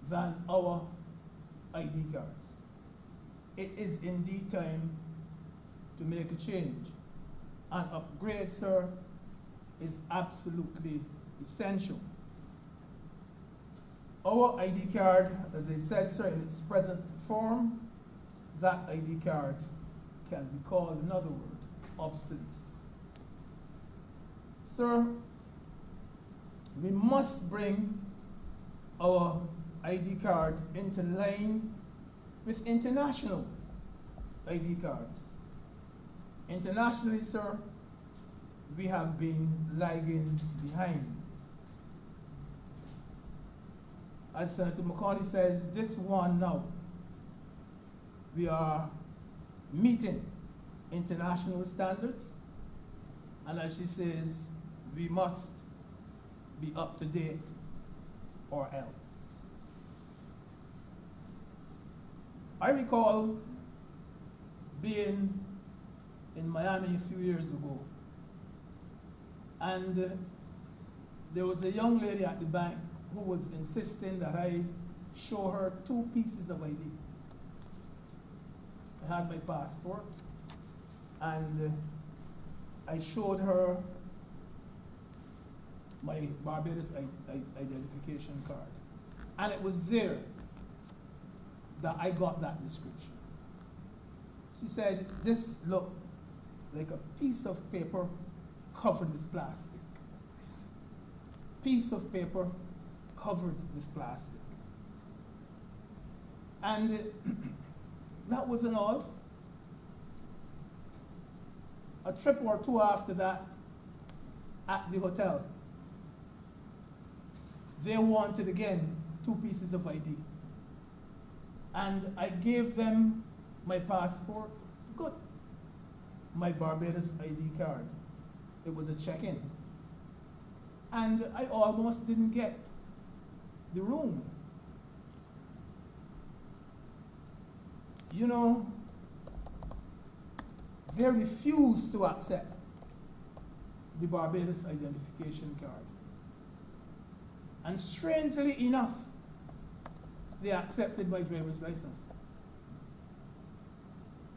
than our ID cards. It is indeed time to make a change. An upgrade, sir, is absolutely essential. Our ID card, as I said, sir, in its present form, that ID card can be called, in other words, obsolete. Sir, we must bring our ID card into line with international ID cards. Internationally, sir, we have been lagging behind. As Senator McCauley says, this one now, we are meeting international standards, and as she says, we must be up to date or else. I recall being in Miami a few years ago. And there was a young lady at the bank who was insisting that I show her 2 pieces of ID. I had my passport, and I showed her my Barbados identification card. And it was there that I got that description. She said, this looked like a piece of paper covered with plastic. Piece of paper covered with plastic. And that wasn't all. A trip or 2 after that, at the hotel, they wanted again 2 pieces of ID. And I gave them my passport, good. My Barbados ID card. It was a check-in. And I almost didn't get the room. You know, they refused to accept the Barbados identification card. And strangely enough, they accepted my driver's license.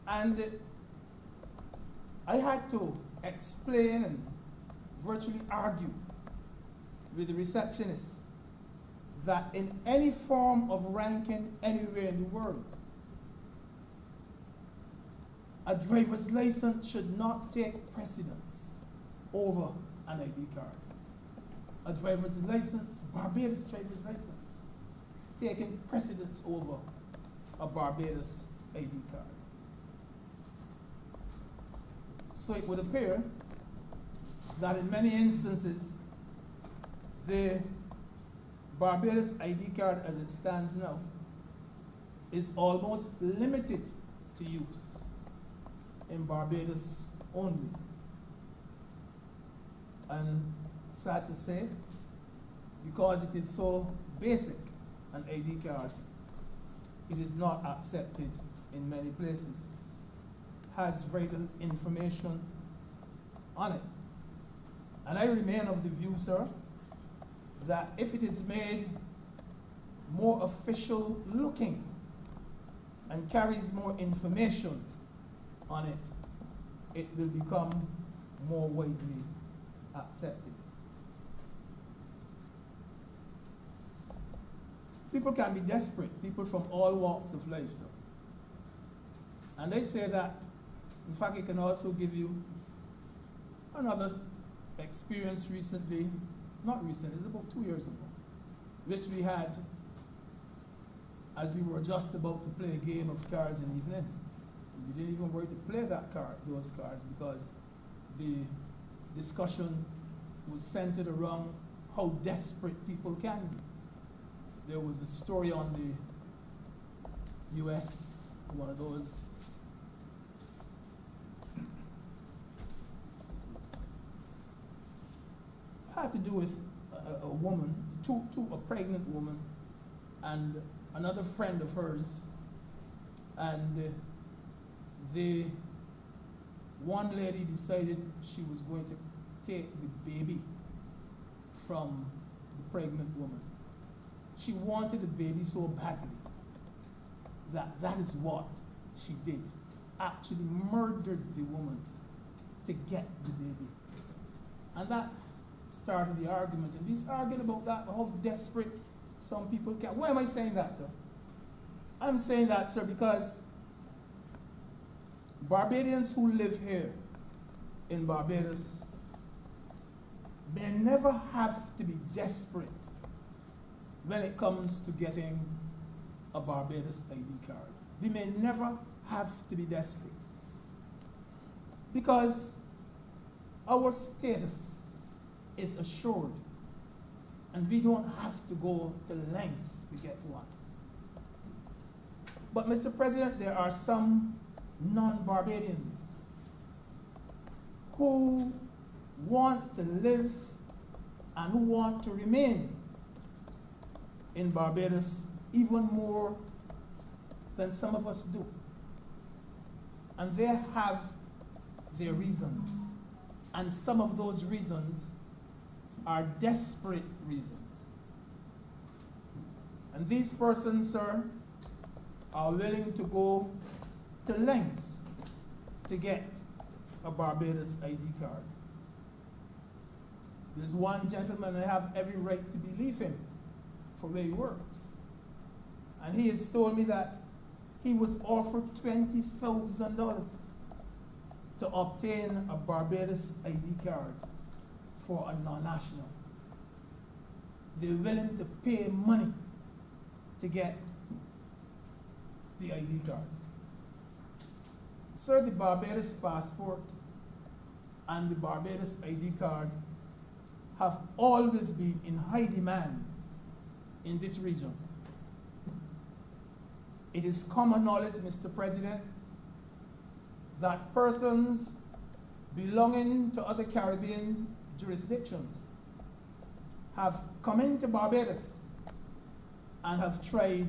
And I had to explain and virtually argue with the receptionist that in any form of ranking anywhere in the world, a driver's license should not take precedence over an ID card. A driver's license, Barbados driver's license, taking precedence over a Barbados ID card. So it would appear that in many instances, the Barbados ID card as it stands now is almost limited to use in Barbados only. And sad to say, because it is so basic an ID card, it is not accepted in many places. Has very little information on it. And I remain of the view, sir, that if it is made more official looking and carries more information on it, it will become more widely accepted. People can be desperate, people from all walks of life, sir. And they say that, in fact, it can also give you another experience recently, not recent, it's about 2 years ago, which we had as we were just about to play a game of cards in the evening. We didn't even want to play those cards, because the discussion was centered around how desperate people can be. There was a story on the US, one of those had to do with a woman, a pregnant woman, and another friend of hers, and the one lady decided she was going to take the baby from the pregnant woman. She wanted the baby so badly that is what she did. Actually murdered the woman to get the baby. And that started the argument. And he's arguing about that, how desperate some people can. Why am I saying that, sir? I'm saying that, sir, because Barbadians who live here in Barbados may never have to be desperate when it comes to getting a Barbados ID card. We may never have to be desperate, because our status is assured, and we don't have to go to lengths to get one. But, Mr. President, there are some non-Barbadians who want to live and who want to remain in Barbados even more than some of us do. And they have their reasons. And some of those reasons are desperate reasons. And these persons, sir, are willing to go to lengths to get a Barbados ID card. There's one gentleman I have every right to believe him for where he works. And he has told me that he was offered $20,000 to obtain a Barbados ID card for a non-national. They're willing to pay money to get the ID card. Sir, the Barbados passport and the Barbados ID card have always been in high demand in this region. It is common knowledge, Mr. President, that persons belonging to other Caribbean jurisdictions have come into Barbados and have tried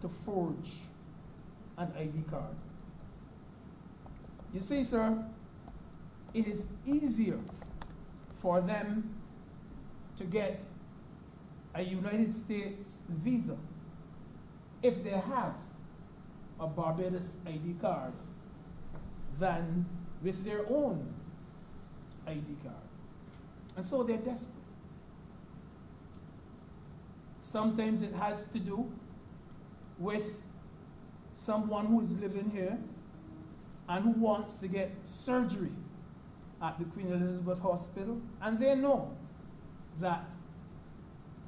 to forge an ID card. You see, sir, it is easier for them to get a United States visa if they have a Barbados ID card than with their own ID card. And so they're desperate. Sometimes it has to do with someone who is living here and who wants to get surgery at the Queen Elizabeth Hospital, and they know that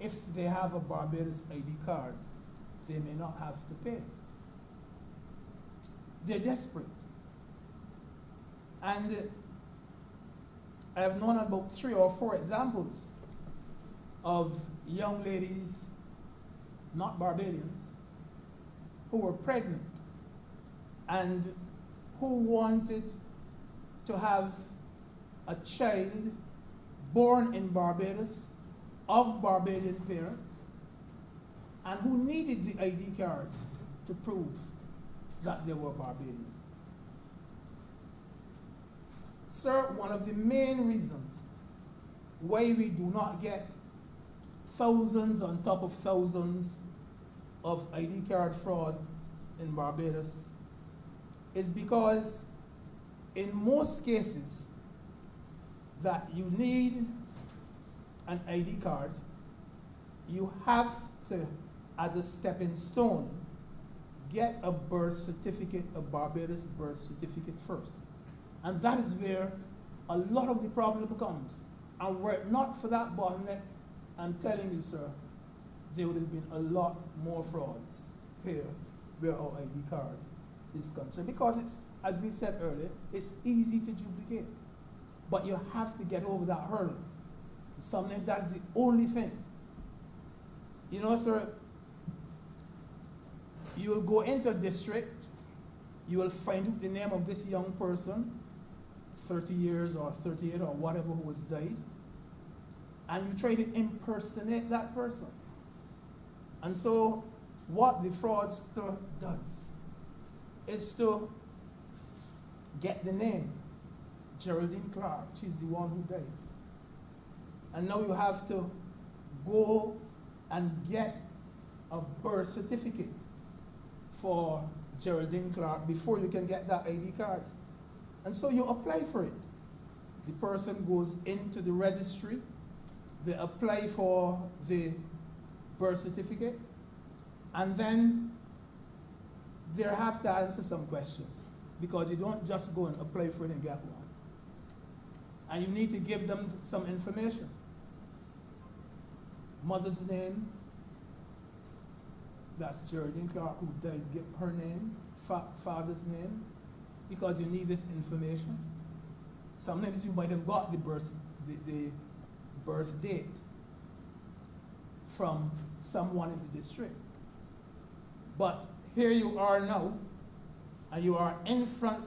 if they have a Barbados ID card, they may not have to pay. They're desperate. And I have known about 3 or 4 examples of young ladies, not Barbadians, who were pregnant and who wanted to have a child born in Barbados of Barbadian parents and who needed the ID card to prove that they were Barbadian. Sir, one of the main reasons why we do not get thousands on top of thousands of ID card fraud in Barbados is because in most cases that you need an ID card, you have to, as a stepping stone, get a birth certificate, a Barbados birth certificate first. And that is where a lot of the problem comes. And were it not for that bottleneck, I'm telling you, sir, there would have been a lot more frauds here where our ID card is concerned. Because it's, as we said earlier, it's easy to duplicate. But you have to get over that hurdle. Sometimes that's the only thing. You know, sir, you will go into a district, you will find out the name of this young person, 30 years or 38 or whatever who has died, and you try to impersonate that person. And so what the fraudster does is to get the name, Geraldine Clark, she's the one who died. And now you have to go and get a birth certificate for Geraldine Clark before you can get that ID card. And so you apply for it. The person goes into the registry, they apply for the birth certificate, and then they have to answer some questions because you don't just go and apply for it and get one. And you need to give them some information. Mother's name, that's Geraldine Clark who died, give her name, father's name, because you need this information. Sometimes you might have got the birth date from someone in the district. But here you are now, and you are in front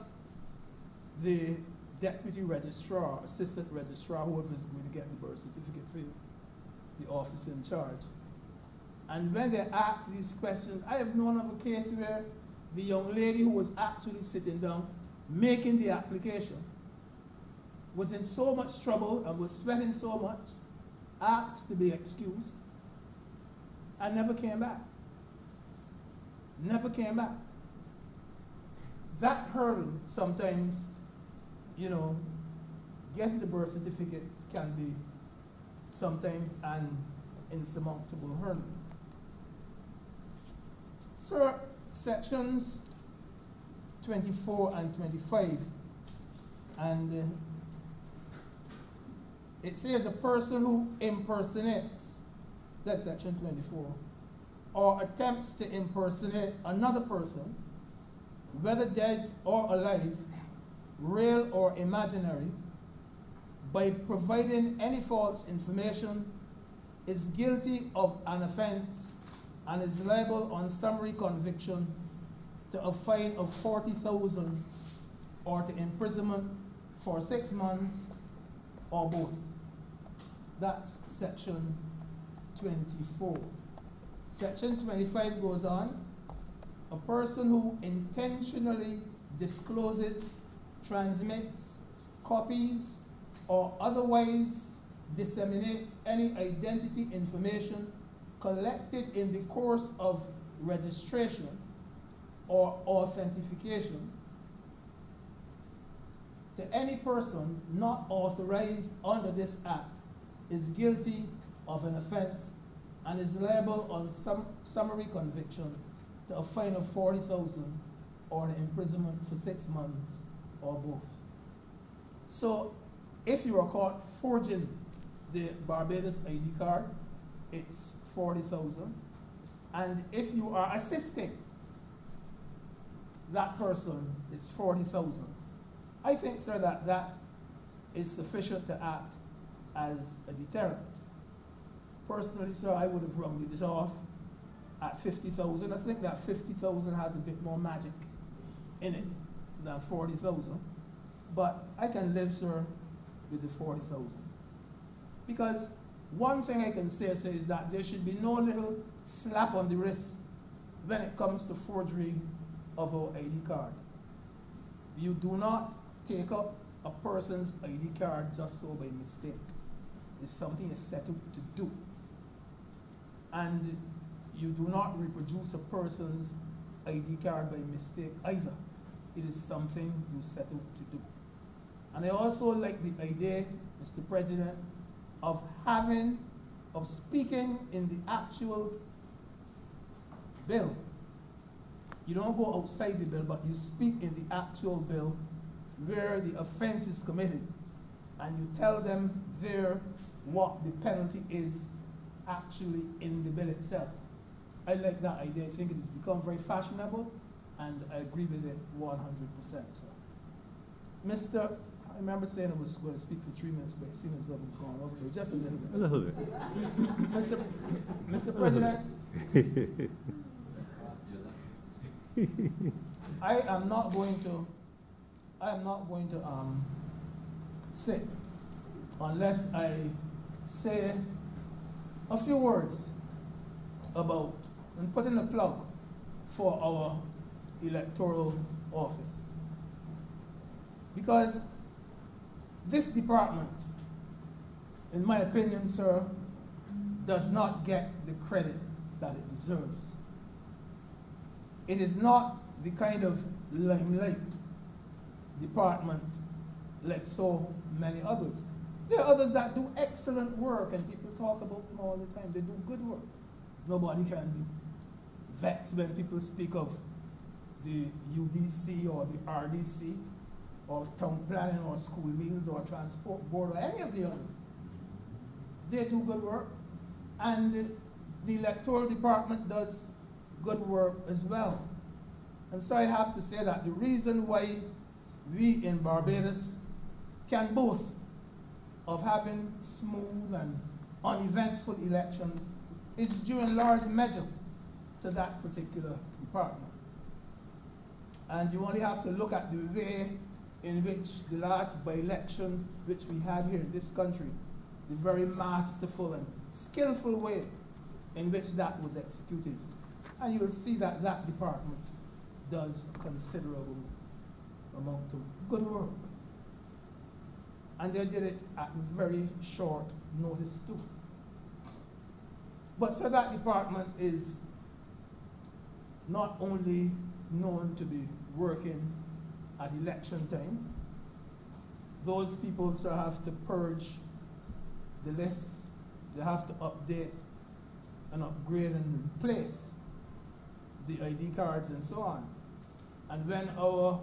the deputy registrar, assistant registrar, whoever is going to get the birth certificate for you, the officer in charge. And when they ask these questions, I have known of a case where the young lady who was actually sitting down making the application was in so much trouble and was sweating so much, asked to be excused, and never came back. Never came back. That hurdle sometimes, getting the birth certificate can be sometimes an insurmountable hurdle. Sir, sections 24 and 25, and it says a person who impersonates, that's section 24, or attempts to impersonate another person, whether dead or alive, real or imaginary, by providing any false information, is guilty of an offense and is liable on summary conviction to a fine of 40,000 or to imprisonment for 6 months or both. That's section 24. Section 25 goes on. A person who intentionally discloses, transmits, copies, or otherwise disseminates any identity information collected in the course of registration or authentication to any person not authorized under this act is guilty of an offense and is liable on summary conviction to a fine of 40,000 or an imprisonment for 6 months or both. So if you are caught forging the Barbados ID card, it's 40,000. And if you are assisting that person, it's 40,000. I think, sir, that is sufficient to act as a deterrent. Personally, sir, I would have rounded it off at 50,000. I think that 50,000 has a bit more magic in it than 40,000. But I can live, sir, with the 40,000. Because one thing I can say, sir, is that there should be no little slap on the wrist when it comes to forgery of our ID card. You do not take up a person's ID card just so by mistake. It's something you're set out to do. And you do not reproduce a person's ID card by mistake either. It is something you set out to do. And I also like the idea, Mr. President, of speaking in the actual bill. You don't go outside the bill, but you speak in the actual bill where the offense is committed, and you tell them there what the penalty is actually in the bill itself. I like that idea. I think it has become very fashionable, and I agree with it 100%. So, I remember saying I was going to speak for 3 minutes, but it seems as though we've gone over there just a little bit. A little bit. Mr. President, I am not going to sit unless I say a few words about and put in a plug for our electoral office. Because this department, in my opinion, sir, does not get the credit that it deserves. It is not the kind of limelight department like so many others. There are others that do excellent work, and people talk about them all the time. They do good work. Nobody can be vexed when people speak of the UDC or the RDC or town planning or school meals or transport board or any of the others. They do good work, and the electoral department does good work as well. And so I have to say that the reason why we in Barbados can boast of having smooth and uneventful elections is due in large measure to that particular department. And you only have to look at the way in which the last by-election which we had here in this country, the very masterful and skillful way in which that was executed. And you'll see that that department does a considerable amount of good work. And they did it at very short notice too. But so that department is not only known to be working at election time, those people also have to purge the lists, they have to update and upgrade and replace the ID cards and so on. And when our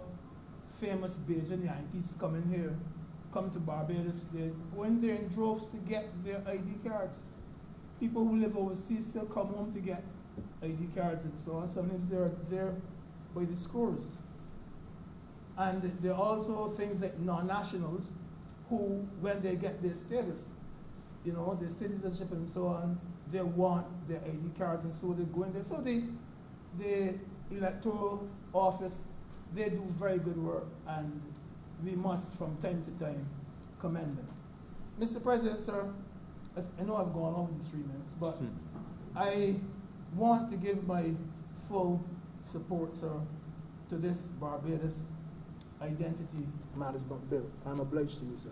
famous Bajan Yankees come to Barbados, they go in there in droves to get their ID cards. People who live overseas still come home to get ID cards and so on. Sometimes they're there by the scores. And there are also things like non-nationals who, when they get their status, you know, their citizenship and so on, they want their ID cards, and so they go in there. So the electoral office, they do very good work, and we must, from time to time, commend them. Mr. President, sir, I know I've gone over the 3 minutes, but I want to give my full support, sir, to this Barbados Identity Management Bill. I'm obliged to you, sir.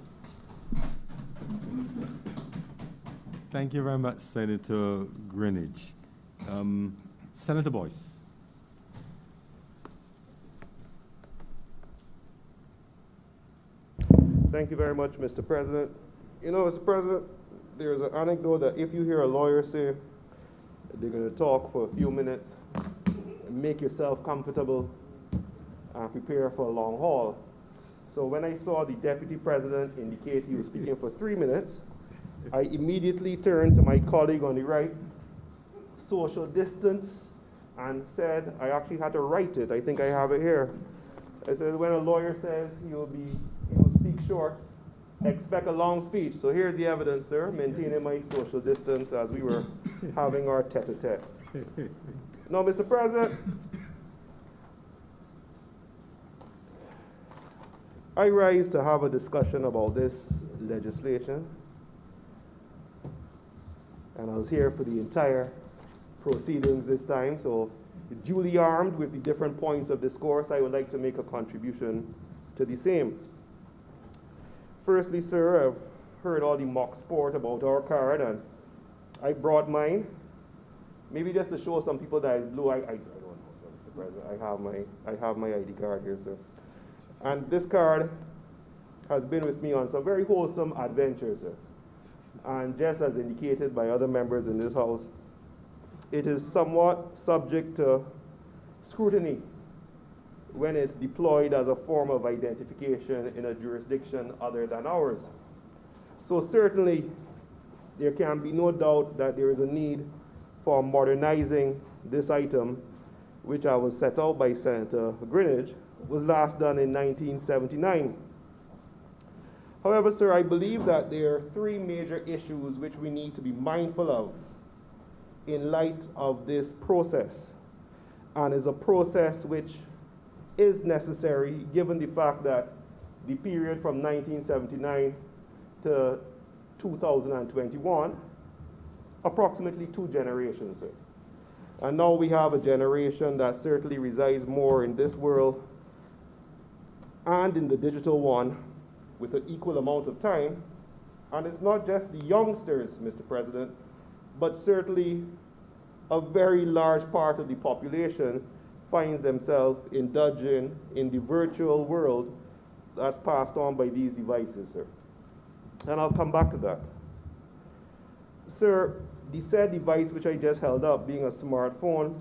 Thank you very much, Senator Greenidge. Senator Boyce. Thank you very much, Mr. President. You know, Mr. President, there's an anecdote that if you hear a lawyer say they're going to talk for a few minutes, make yourself comfortable and prepare for a long haul. So when I saw the Deputy President indicate he was speaking for 3 minutes, I immediately turned to my colleague on the right, social distance, and said, I actually had to write it. I think I have it here. I said, when a lawyer says he will speak short, expect a long speech. So here's the evidence, sir, maintaining my social distance as we were having our tete-a-tete. Now, Mr. President, I rise to have a discussion about this legislation, and I was here for the entire proceedings this time, so duly armed with the different points of discourse, I would like to make a contribution to the same. Firstly, sir, I've heard all the mock sport about our card, and I brought mine. Maybe just to show some people that it's blue. I don't know, Mr. President. I have my ID card here, sir. And this card has been with me on some very wholesome adventures, sir. And just as indicated by other members in this House, it is somewhat subject to scrutiny when it's deployed as a form of identification in a jurisdiction other than ours. So certainly, there can be no doubt that there is a need for modernizing this item, which I was set out by Senator Greenidge, was last done in 1979. However, sir, I believe that there are 3 major issues which we need to be mindful of in light of this process, and is a process which is necessary given the fact that the period from 1979 to 2021, approximately 2 generations, sir. And now we have a generation that certainly resides more in this world and in the digital one with an equal amount of time. And it's not just the youngsters, Mr. President, but certainly a very large part of the population finds themselves indulging in the virtual world that's passed on by these devices, sir. And I'll come back to that. Sir, the said device which I just held up, being a smartphone,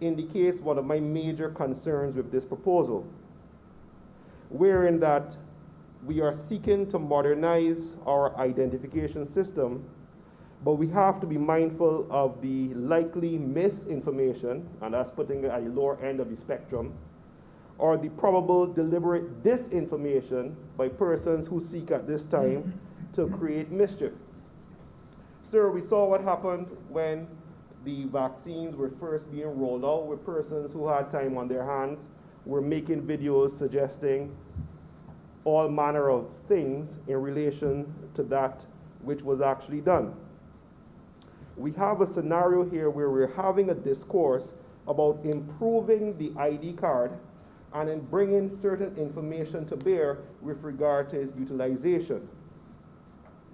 indicates one of my major concerns with this proposal, wherein that we are seeking to modernize our identification system, but we have to be mindful of the likely misinformation, and that's putting it at the lower end of the spectrum, or the probable deliberate disinformation by persons who seek at this time to create mischief. Sir, we saw what happened when the vaccines were first being rolled out, with persons who had time on their hands were making videos suggesting all manner of things in relation to that which was actually done. We have a scenario here where we're having a discourse about improving the ID card and in bringing certain information to bear with regard to its utilization.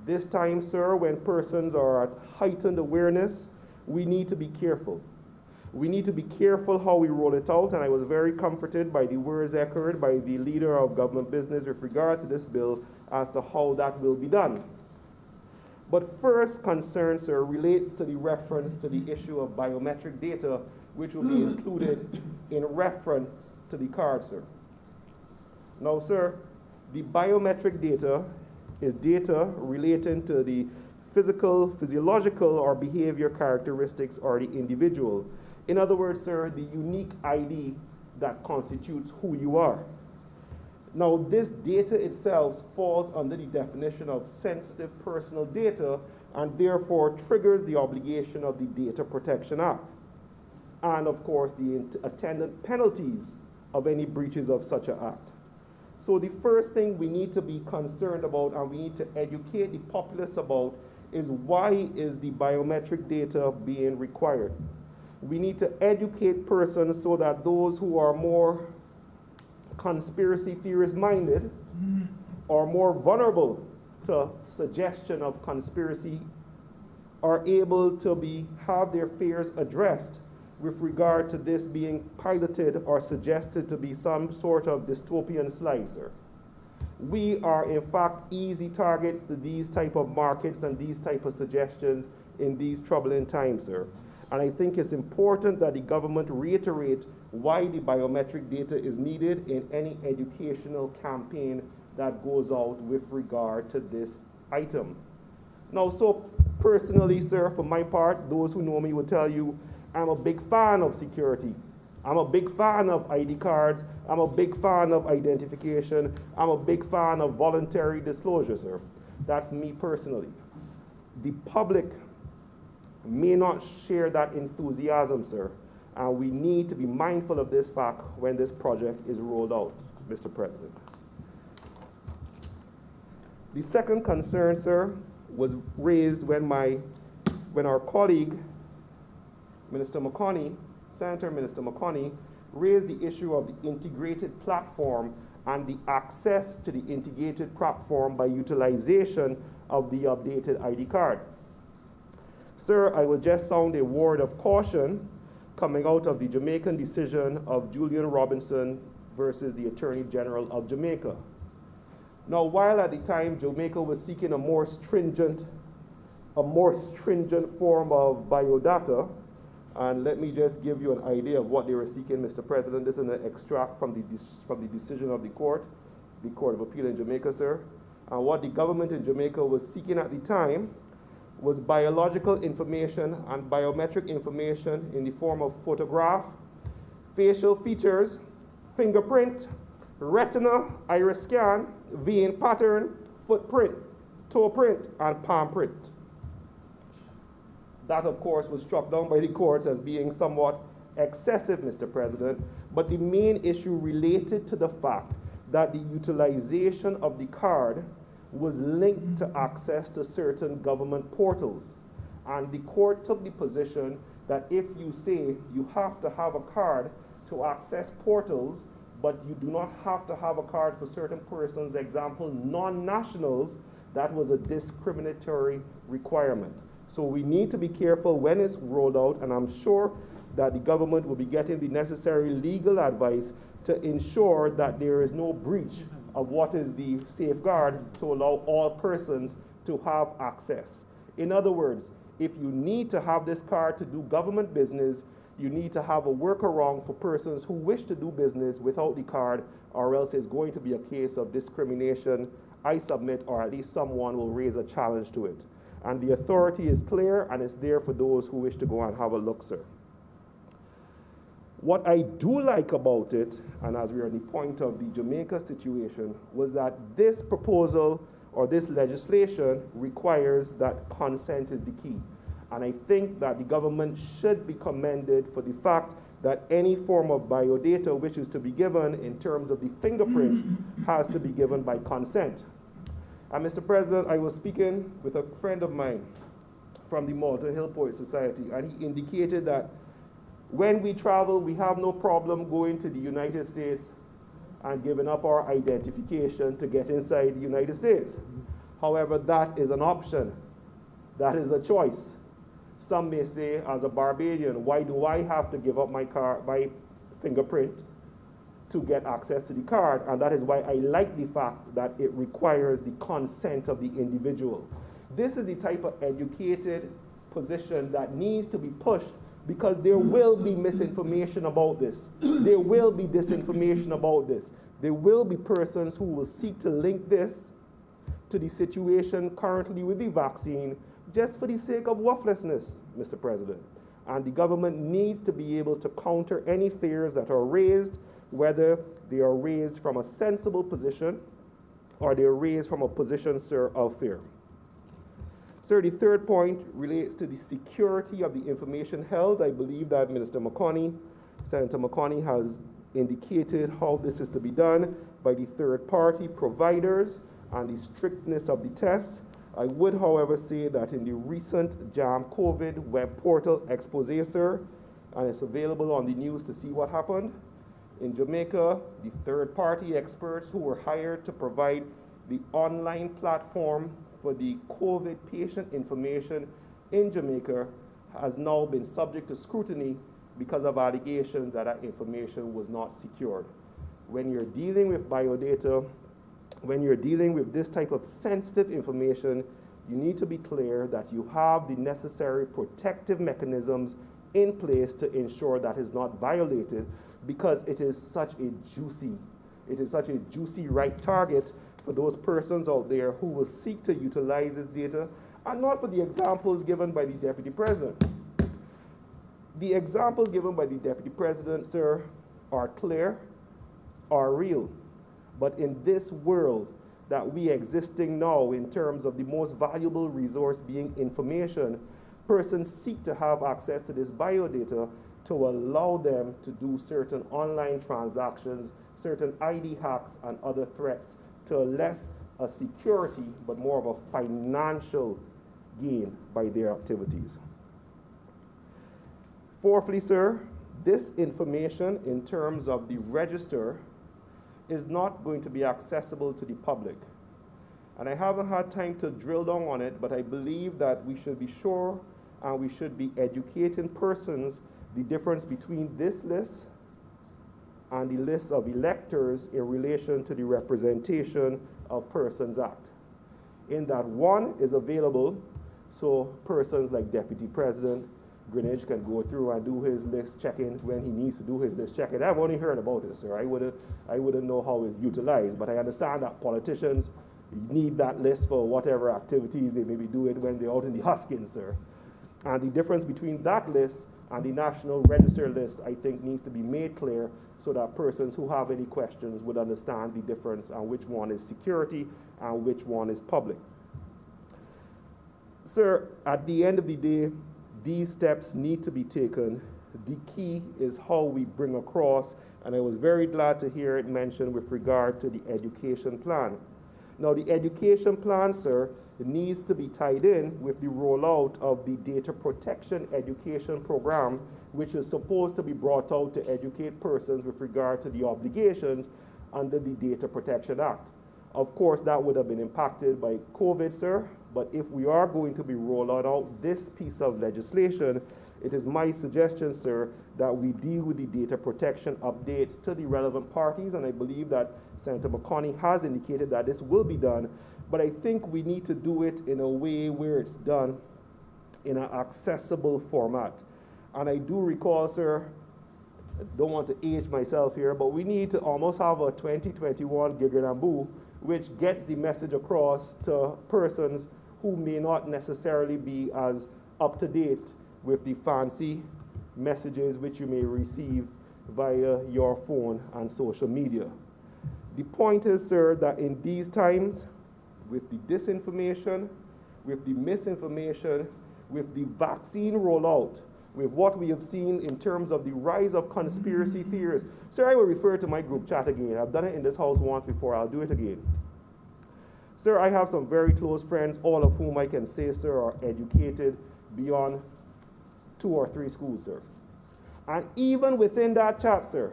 This time, sir, when persons are at heightened awareness, we need to be careful. We need to be careful how we roll it out, and I was very comforted by the words echoed by the leader of government business with regard to this bill as to how that will be done. But first concern, sir, relates to the reference to the issue of biometric data, which will be included in reference to the card, sir. Now, sir, the biometric data is data relating to the physiological, or behavior characteristics of the individual. In other words, sir, the unique ID that constitutes who you are. Now, this data itself falls under the definition of sensitive personal data and therefore triggers the obligation of the Data Protection Act and, of course, the attendant penalties of any breaches of such an act. So the first thing we need to be concerned about and we need to educate the populace about is why is the biometric data being required? We need to educate persons so that those who are more conspiracy theorist minded or more vulnerable to suggestion of conspiracy are able to have their fears addressed with regard to this being piloted or suggested to be some sort of dystopian slicer. We are in fact easy targets to these type of markets and these type of suggestions in these troubling times, sir. And I think it's important that the government reiterate why the biometric data is needed in any educational campaign that goes out with regard to this item. Now, so personally, sir, for my part, those who know me will tell you I'm a big fan of security. I'm a big fan of ID cards. I'm a big fan of identification. I'm a big fan of voluntary disclosure, sir. That's me personally. The public may not share that enthusiasm, sir, and we need to be mindful of this fact when this project is rolled out, Mr. President. The second concern, sir, was raised when our colleague, Minister McConney, Senator Minister McConney, raised the issue of the integrated platform and the access to the integrated platform by utilization of the updated ID card. Sir, I will just sound a word of caution coming out of the Jamaican decision of Julian Robinson versus the Attorney General of Jamaica. Now, while at the time Jamaica was seeking a more stringent form of biodata, and let me just give you an idea of what they were seeking, Mr. President. This is an extract from the decision of the Court of Appeal in Jamaica, sir. And what the government in Jamaica was seeking at the time was biological information and biometric information in the form of photograph, facial features, fingerprint, retina, iris scan, vein pattern, footprint, toe print, and palm print. That, of course, was struck down by the courts as being somewhat excessive, Mr. President, but the main issue related to the fact that the utilization of the card was linked to access to certain government portals. And the court took the position that if you say you have to have a card to access portals, but you do not have to have a card for certain persons, example, non-nationals, that was a discriminatory requirement. So we need to be careful when it's rolled out, and I'm sure that the government will be getting the necessary legal advice to ensure that there is no breach of what is the safeguard to allow all persons to have access. In other words, if you need to have this card to do government business, you need to have a workaround for persons who wish to do business without the card, or else it's going to be a case of discrimination, I submit, or at least someone will raise a challenge to it. And the authority is clear, and it's there for those who wish to go and have a look, sir. What I do like about it, and as we are at the point of the Jamaica situation, was that this proposal or this legislation requires that consent is the key. And I think that the government should be commended for the fact that any form of biodata which is to be given in terms of the fingerprint has to be given by consent. And Mr. President, I was speaking with a friend of mine from the Malta Hill Poet Society, and he indicated that when we travel, we have no problem going to the United States and giving up our identification to get inside the United States. However, that is an option. That is a choice. Some may say, as a Barbadian, why do I have to give up my fingerprint to get access to the card? And that is why I like the fact that it requires the consent of the individual. This is the type of educated position that needs to be pushed, because there will be misinformation about this. There will be disinformation about this. There will be persons who will seek to link this to the situation currently with the vaccine just for the sake of wafflessness, Mr. President. And the government needs to be able to counter any fears that are raised, whether they are raised from a sensible position or they are raised from a position, sir, of fear. Sir, the third point relates to the security of the information held. I believe that Senator McConney has indicated how this is to be done by the third-party providers and the strictness of the tests. I would, however, say that in the recent JAM COVID web portal expose, sir, and it's available on the news to see what happened, in Jamaica, the third-party experts who were hired to provide the online platform for the COVID patient information in Jamaica has now been subject to scrutiny because of allegations that that information was not secured. When you're dealing with biodata, when you're dealing with this type of sensitive information, you need to be clear that you have the necessary protective mechanisms in place to ensure that is not violated, because it is such a juicy right target for those persons out there who will seek to utilize this data, and not for the examples given by the Deputy President. The examples given by the Deputy President, sir, are clear, are real. But in this world that we existing now, in terms of the most valuable resource being information, persons seek to have access to this biodata to allow them to do certain online transactions, certain ID hacks and other threats to less a security but more of a financial gain by their activities. Fourthly, sir, this information in terms of the register is not going to be accessible to the public. And I haven't had time to drill down on it, but I believe that we should be sure and we should be educating persons the difference between this list and the list of electors in relation to the Representation of Persons Act. In that one is available, so persons like Deputy President Greenidge can go through and do his list checking when he needs to do his list checking. I've only heard about it, sir. I wouldn't know how it's utilized, but I understand that politicians need that list for whatever activities they may be doing when they're out in the huskins, sir. And the difference between that list and the National Register list, I think, needs to be made clear so that persons who have any questions would understand the difference and which one is security and which one is public. Sir, at the end of the day, these steps need to be taken. The key is how we bring across, and I was very glad to hear it mentioned with regard to the education plan. Now, the education plan, sir, needs to be tied in with the rollout of the data protection education program, which is supposed to be brought out to educate persons with regard to the obligations under the Data Protection Act. Of course, that would have been impacted by COVID, sir, but if we are going to be rolling out this piece of legislation, it is my suggestion, sir, that we deal with the data protection updates to the relevant parties, and I believe that Senator McConney has indicated that this will be done, but I think we need to do it in a way where it's done in an accessible format. And I do recall, sir, I don't want to age myself here, but we need to almost have a 2021 Giganambu, which gets the message across to persons who may not necessarily be as up to date with the fancy messages which you may receive via your phone and social media. The point is, sir, that in these times, with the disinformation, with the misinformation, with the vaccine rollout, with what we have seen in terms of the rise of conspiracy theories. Sir, I will refer to my group chat again. I've done it in this house once before. I'll do it again. Sir, I have some very close friends, all of whom I can say, sir, are educated beyond 2 or 3 schools, sir. And even within that chat, sir,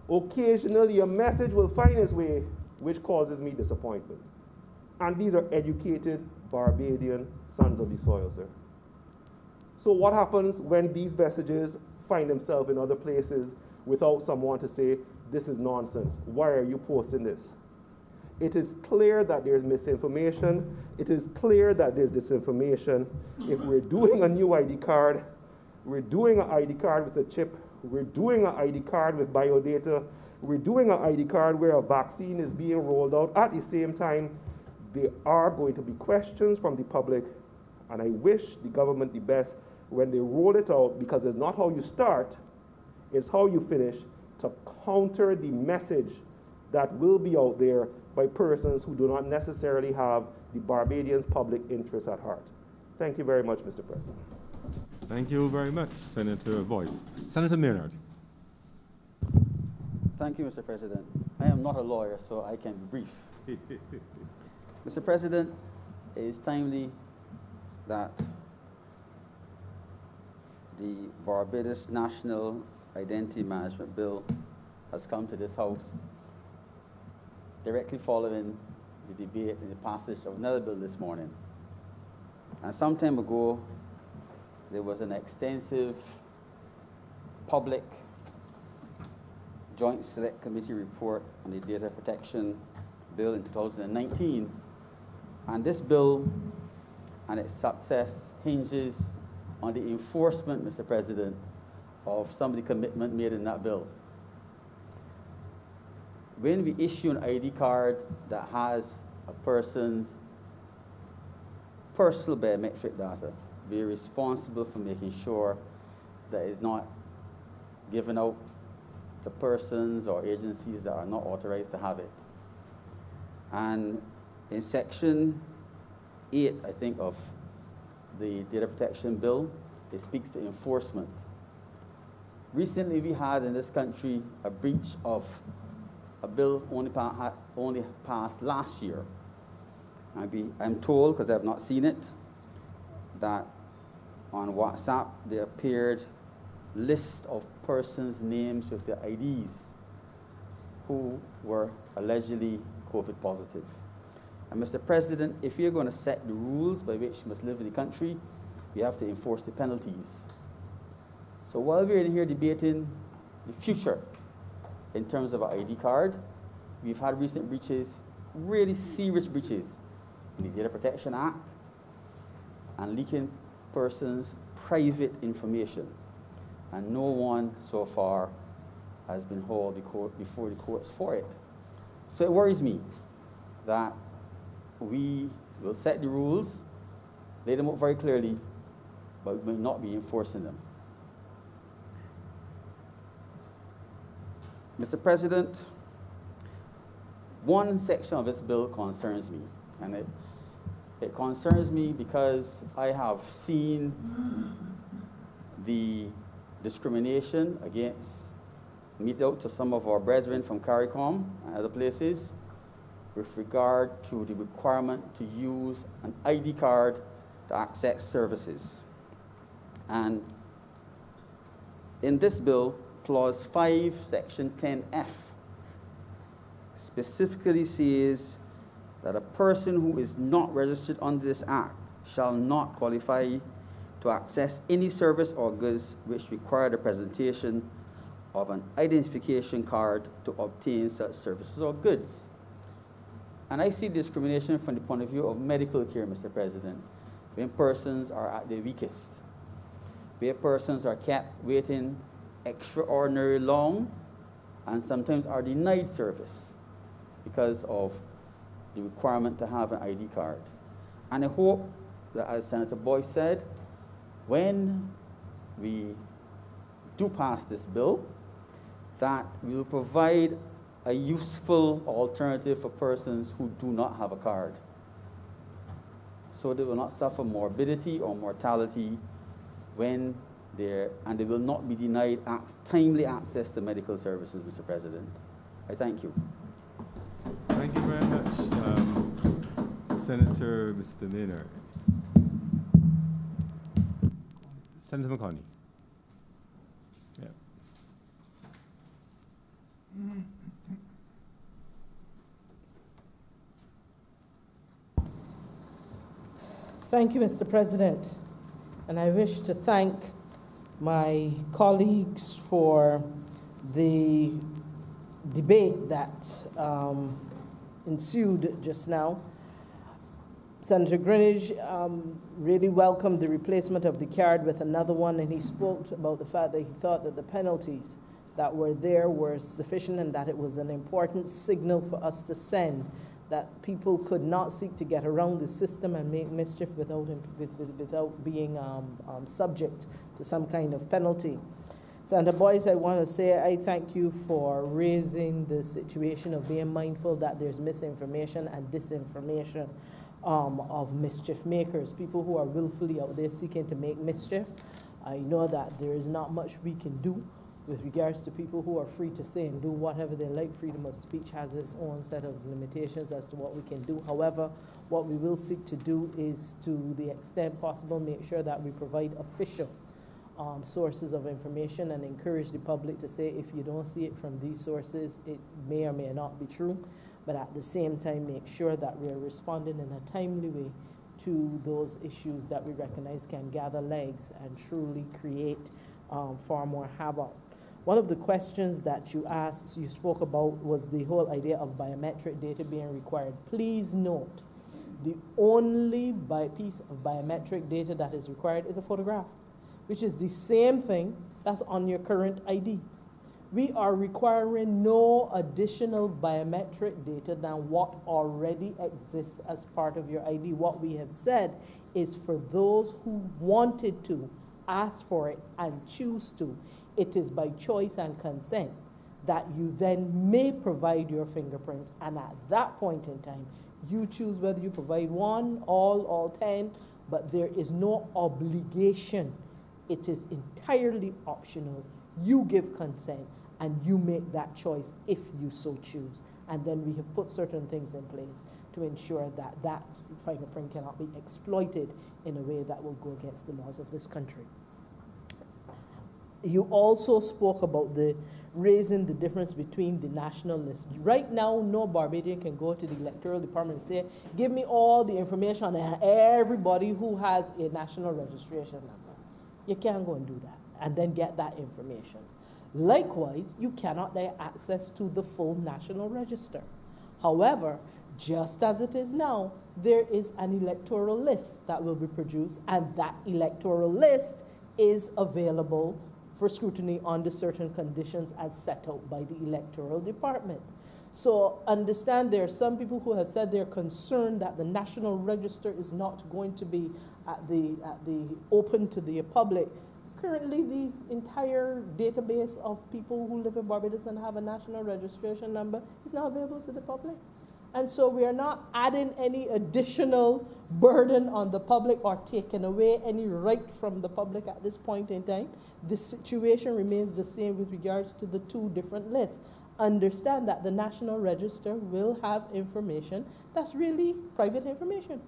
Occasionally, a message will find its way which causes me disappointment. And these are educated Barbadian sons of the soil, sir. So what happens when these messages find themselves in other places without someone to say, this is nonsense, why are you posting this? It is clear that there's misinformation. It is clear that there's disinformation. If we're doing a new ID card, we're doing an ID card with a chip, we're doing an ID card with biodata, we're doing an ID card where a vaccine is being rolled out. At the same time, there are going to be questions from the public, and I wish the government the best when they roll it out, because it's not how you start, it's how you finish, to counter the message that will be out there by persons who do not necessarily have the Barbadians' public interest at heart. Thank you very much, Mr. President. Thank you very much, Senator Boyce. Senator Maynard. Thank you, Mr. President. I am not a lawyer, so I can be brief. Mr. President, it is timely that the Barbados National Identity Management Bill has come to this House directly following the debate and the passage of another bill this morning. And some time ago, there was an extensive public Joint Select Committee report on the Data Protection Bill in 2019. And this bill and its success hinges on the enforcement, Mr. President, of some of the commitment made in that bill. When we issue an ID card that has a person's personal biometric data, we are responsible for making sure that it's not given out to persons or agencies that are not authorized to have it. And in Section 8, I think, of the Data Protection Bill, it speaks to enforcement. Recently, we had in this country a breach of a bill only passed last year. I'm told, because I've not seen it, that on WhatsApp there appeared list of persons' names with their IDs who were allegedly COVID positive. And Mr. President, if you're going to set the rules by which you must live in the country, you have to enforce the penalties. So while we're in here debating the future in terms of our ID card, we've had recent breaches, really serious breaches in the Data Protection Act and leaking persons' private information. And no one so far has been hauled before the courts for it. So it worries me that we will set the rules, lay them out very clearly, but we may not be enforcing them. Mr. President, one section of this bill concerns me, and it concerns me because I have seen the discrimination against meted out to some of our brethren from CARICOM and other places with regard to the requirement to use an ID card to access services. And in this bill, Clause 5, Section 10F, specifically says that a person who is not registered under this Act shall not qualify to access any service or goods which require the presentation of an identification card to obtain such services or goods. And I see discrimination from the point of view of medical care, Mr. President, when persons are at their weakest, where persons are kept waiting extraordinarily long and sometimes are denied service because of the requirement to have an ID card. And I hope that, as Senator Boyce said, when we do pass this bill, that we will provide a useful alternative for persons who do not have a card, so they will not suffer morbidity or mortality when and they will not be denied timely access to medical services, Mr. President. I thank you. Thank you very much, Senator Mr. Maynard. Senator McConney. Yeah. Thank you, Mr. President. And I wish to thank my colleagues for the debate that ensued just now. Senator Greenidge really welcomed the replacement of the card with another one, and he spoke about the fact that he thought that the penalties that were there were sufficient and that it was an important signal for us to send, that people could not seek to get around the system and make mischief without being subject to some kind of penalty. Senator Boyce, I want to say I thank you for raising the situation of being mindful that there's misinformation and disinformation of mischief makers, people who are willfully out there seeking to make mischief. I know that there is not much we can do with regards to people who are free to say and do whatever they like. Freedom of speech has its own set of limitations as to what we can do. However, what we will seek to do is, to the extent possible, make sure that we provide official sources of information and encourage the public to say, if you don't see it from these sources, it may or may not be true. But at the same time, make sure that we are responding in a timely way to those issues that we recognize can gather legs and truly create far more havoc. One of the questions that you asked, you spoke about, was the whole idea of biometric data being required. Please note, the only piece of biometric data that is required is a photograph, which is the same thing that's on your current ID. We are requiring no additional biometric data than what already exists as part of your ID. What we have said is for those who wanted to ask for it and choose to, it is by choice and consent that you then may provide your fingerprints, and at that point in time, you choose whether you provide one, all 10, but there is no obligation. It is entirely optional. You give consent, and you make that choice if you so choose. And then we have put certain things in place to ensure that that fingerprint cannot be exploited in a way that will go against the laws of this country. You also spoke about raising the difference between the national list. Right now, no Barbadian can go to the electoral department and say, give me all the information on everybody who has a national registration number. You can't go and do that and then get that information. Likewise, you cannot get access to the full national register. However, just as it is now, there is an electoral list that will be produced, and that electoral list is available for scrutiny under certain conditions as set out by the electoral department. So understand, there are some people who have said they're concerned that the national register is not going to be at the open to the public. Currently, the entire database of people who live in Barbados and have a national registration number is now available to the public. And so we are not adding any additional burden on the public or taking away any right from the public at this point in time. The situation remains the same with regards to the two different lists. Understand that the National Register will have information that's really private information.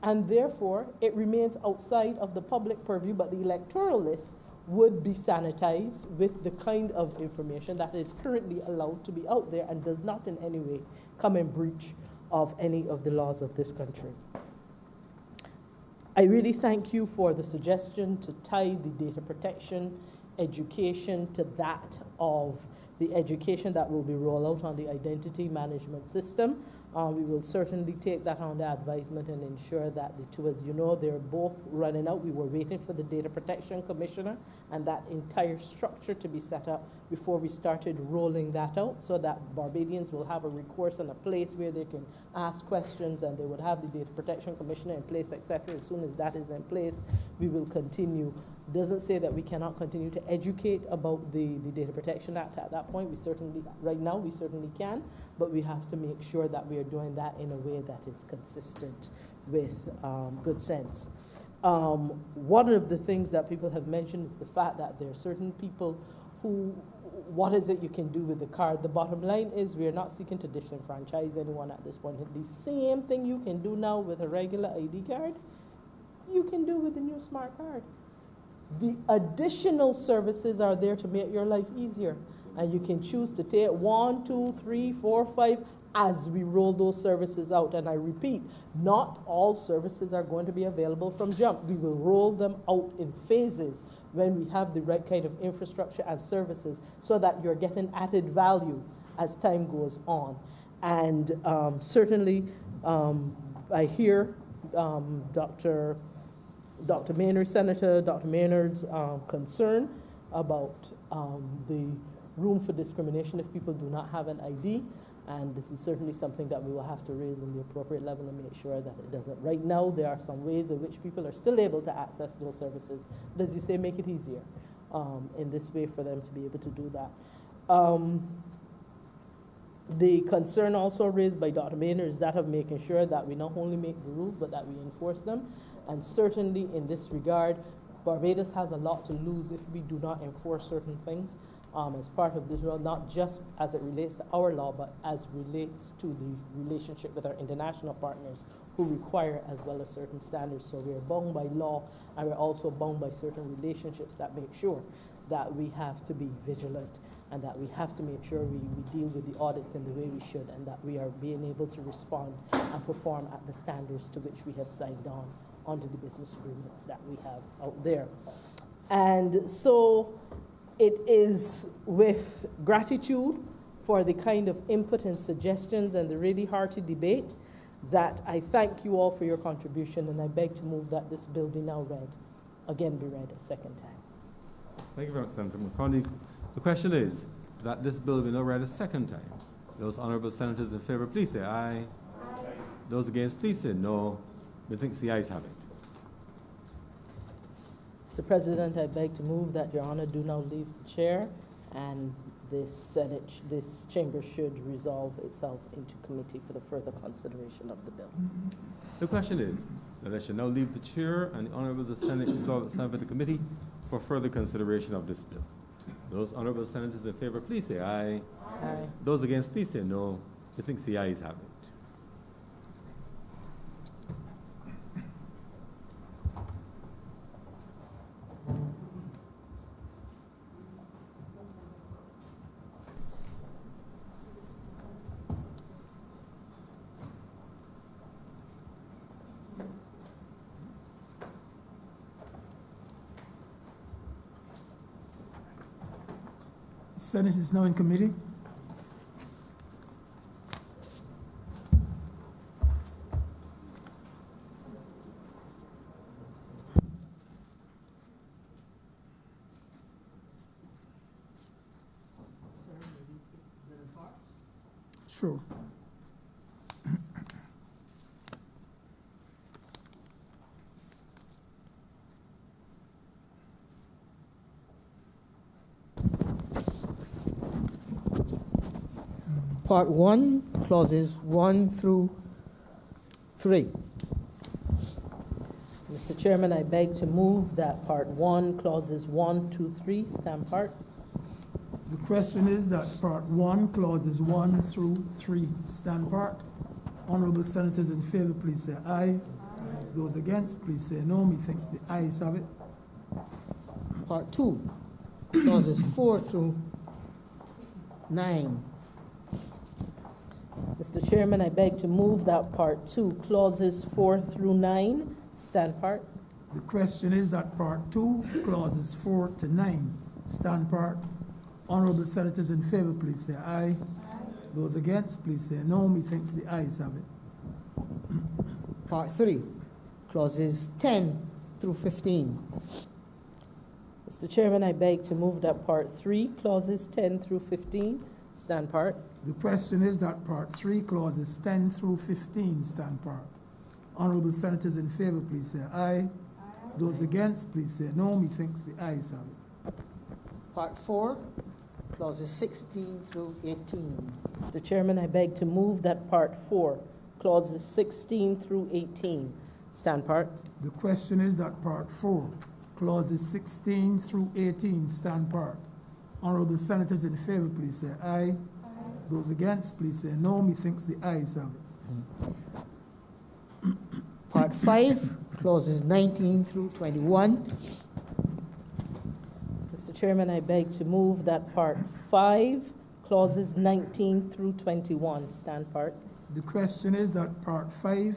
And therefore, it remains outside of the public purview, but the electoral list would be sanitized with the kind of information that is currently allowed to be out there and does not in any way come in breach of any of the laws of this country. I really thank you for the suggestion to tie the data protection education to that of the education that will be rolled out on the identity management system. We will certainly take that under advisement and ensure that the two, as you know, they're both running out. We were waiting for the Data Protection Commissioner and that entire structure to be set up before we started rolling that out, so that Barbadians will have a recourse and a place where they can ask questions, and they would have the Data Protection Commissioner in place, etc. As soon as that is in place, we will continue. Doesn't say that we cannot continue to educate about the Data Protection Act at that point. We certainly, right now, we certainly can, but we have to make sure that we are doing that in a way that is consistent with good sense. One of the things that people have mentioned is the fact that there are certain people who, what is it you can do with the card? The bottom line is we are not seeking to disenfranchise anyone at this point. The same thing you can do now with a regular ID card, you can do with the new smart card. The additional services are there to make your life easier. And you can choose to take 1, 2, 3, 4, 5 as we roll those services out. And I repeat, not all services are going to be available from jump. We will roll them out in phases when we have the right kind of infrastructure and services so that you're getting added value as time goes on. And certainly, I hear Dr. Maynard, Senator Dr. Maynard's concern about the room for discrimination if people do not have an ID. And this is certainly something that we will have to raise in the appropriate level and make sure that it doesn't. Right now, there are some ways in which people are still able to access those services. But as you say, make it easier in this way for them to be able to do that. The concern also raised by Dr. Maynard is that of making sure that we not only make the rules, but that we enforce them. And certainly in this regard, Barbados has a lot to lose if we do not enforce certain things as part of this law, not just as it relates to our law, but as relates to the relationship with our international partners who require as well as certain standards. So we're bound by law, and we're also bound by certain relationships that make sure that we have to be vigilant and that we have to make sure we deal with the audits in the way we should, and that we are being able to respond and perform at the standards to which we have signed on under the business agreements that we have out there. And so it is with gratitude for the kind of input and suggestions and the really hearty debate that I thank you all for your contribution, and I beg to move that this bill be now read, again be read a second time. Thank you very much, Senator McConaughey. The question is that this bill be now read a second time. Those honourable senators in favour, please say aye. Aye. Those against, please say no. Methinks the ayes have it. Mr. President, I beg to move that Your Honour do now leave the chair, and this chamber should resolve itself into committee for the further consideration of the bill. The question is that I should now leave the chair and the Honourable the Senate resolve itself into committee for further consideration of this bill. Those honourable senators in favour, please say aye. Aye. Those against, please say no. Methinks the ayes have it. Senate is now in committee. Sure. Part 1, clauses 1 through 3. Mr. Chairman, I beg to move that Part 1, clauses 1, 2, 3 stand part. The question is that Part 1, clauses 1 through 3 stand part. Honourable senators in favour, please say aye. Aye. Those against, please say no. Methinks the ayes have it. Part 2, clauses 4 through 9. Mr. Chairman, I beg to move that Part 2, clauses 4 through 9 stand part. The question is that Part 2, clauses 4 to 9 stand part. Honourable senators in favour, please say aye. Aye. Those against, please say no. Methinks the ayes have it. Part 3, clauses 10 through 15. Mr. Chairman, I beg to move that Part 3, clauses 10 through 15 stand part. The question is that Part 3, clauses 10 through 15 stand part. Honourable senators in favour, please say aye. Aye. Those against, please say no. Methinks the ayes have it. Part 4, clauses 16 through 18. Mr. Chairman, I beg to move that Part 4, clauses 16 through 18 stand part. The question is that Part 4, clauses 16 through 18 stand part. Honourable senators in favour, please say aye. Aye. Those against, please say no. Methinks the ayes have it. Part 5, clauses 19 through 21. Mr. Chairman, I beg to move that Part 5, clauses 19 through 21 stand part. The question is that Part 5,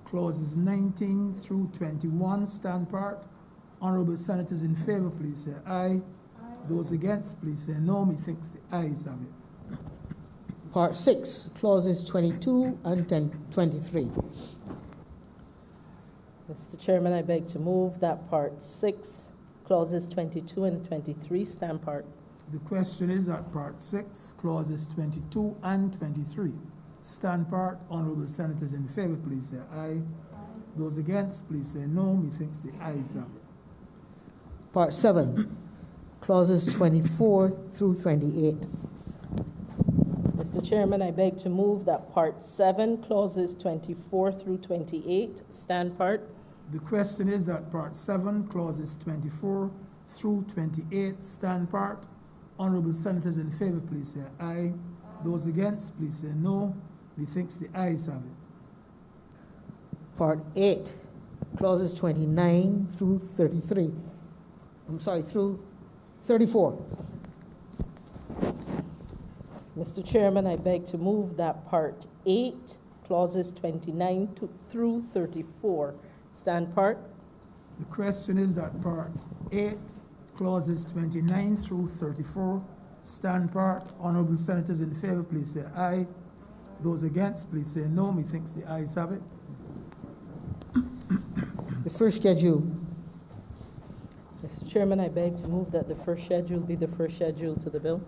clauses 19 through 21 stand part. Honourable senators in favour, please say aye. Those against, please say no. Methinks the ayes have it. Part 6, clauses 22 and 23. Mr. Chairman, I beg to move that Part 6, clauses 22 and 23 stand part. The question is that Part 6, clauses 22 and 23 stand part. Honourable senators in favour, please say aye. Those against, please say no. Methinks the ayes have it. Part 7, clauses 24 through 28. Mr. Chairman, I beg to move that Part 7, clauses 24 through 28 stand part. The question is that Part 7, clauses 24 through 28 stand part. Honourable senators in favour, please say aye. Those against, please say no. Methinks the ayes have it. Part 8, clauses 29 through 33. Through 34. Mr. Chairman, I beg to move that Part 8, clauses 29 through 34 stand part. The question is that Part 8, clauses 29 through 34 stand part. Honourable senators in favour, please say aye. Those against, please say no. Methinks the ayes have it. The first schedule. Mr. Chairman, I beg to move that the first schedule be the first schedule to the bill.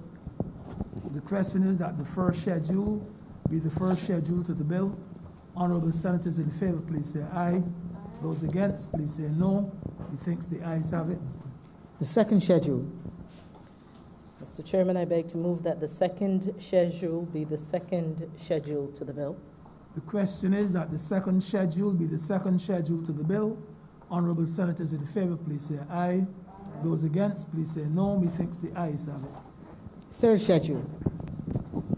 The question is that the first schedule be the first schedule to the bill. Honourable senators in favour, please say aye. Those against, please say no. Methinks the ayes have it. The second schedule. Mr. Chairman, I beg to move that the second schedule be the second schedule to the bill. The question is that the second schedule be the second schedule to the bill. Honourable senators in favour, please say aye. Those against, please say no. Methinks the ayes have it. Third schedule.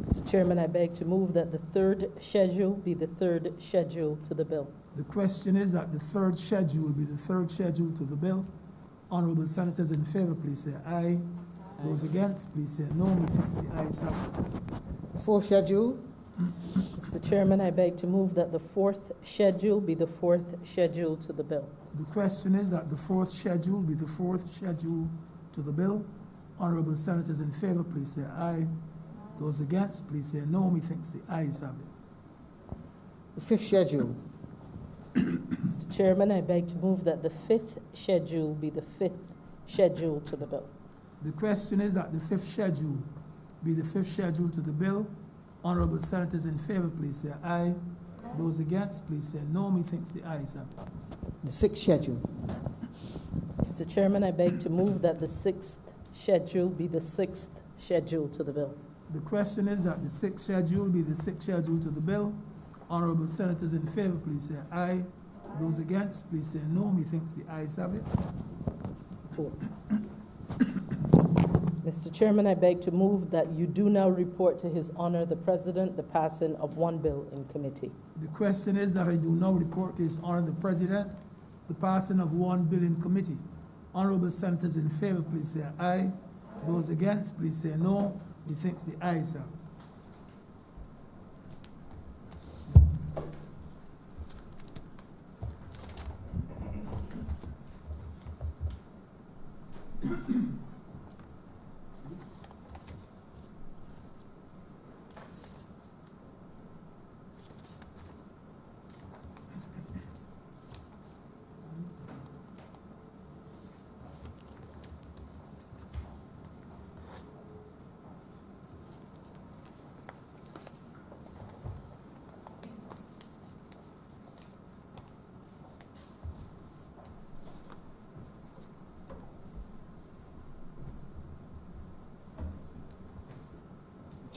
Mr. Chairman, I beg to move that the third schedule be the third schedule to the bill. The question is that the third schedule be the third schedule to the bill. Honourable senators in favour, please say aye. Those against, please say no. Methinks the ayes have it. Fourth schedule. Mr. Chairman, I beg to move that the fourth schedule be the fourth schedule to the bill. The question is that the fourth schedule be the fourth schedule to the bill. Honourable senators in favour, please say aye. Those against, please say no. Methinks the ayes have it. The fifth schedule. Mr. Chairman, I beg to move that the fifth schedule be the fifth schedule to the bill. The question is that the fifth schedule be the fifth schedule to the bill. Honourable senators in favour, please say aye. Those against, please say no. Methinks the ayes have it. The sixth schedule. Mr. Chairman, I beg to move that the sixth schedule be the sixth schedule to the bill. The question is that the sixth schedule be the sixth schedule to the bill. Honourable senators in favour, please say aye. Those against, please say no. Methinks the ayes have it. Mr. Chairman, I beg to move that you do now report to His Honour the President the passing of one bill in committee. The question is that I do now report to His Honour the President the passing of one bill in committee. Honourable senators in favour, please say aye. Those against, please say no. Methinks the ayes have it.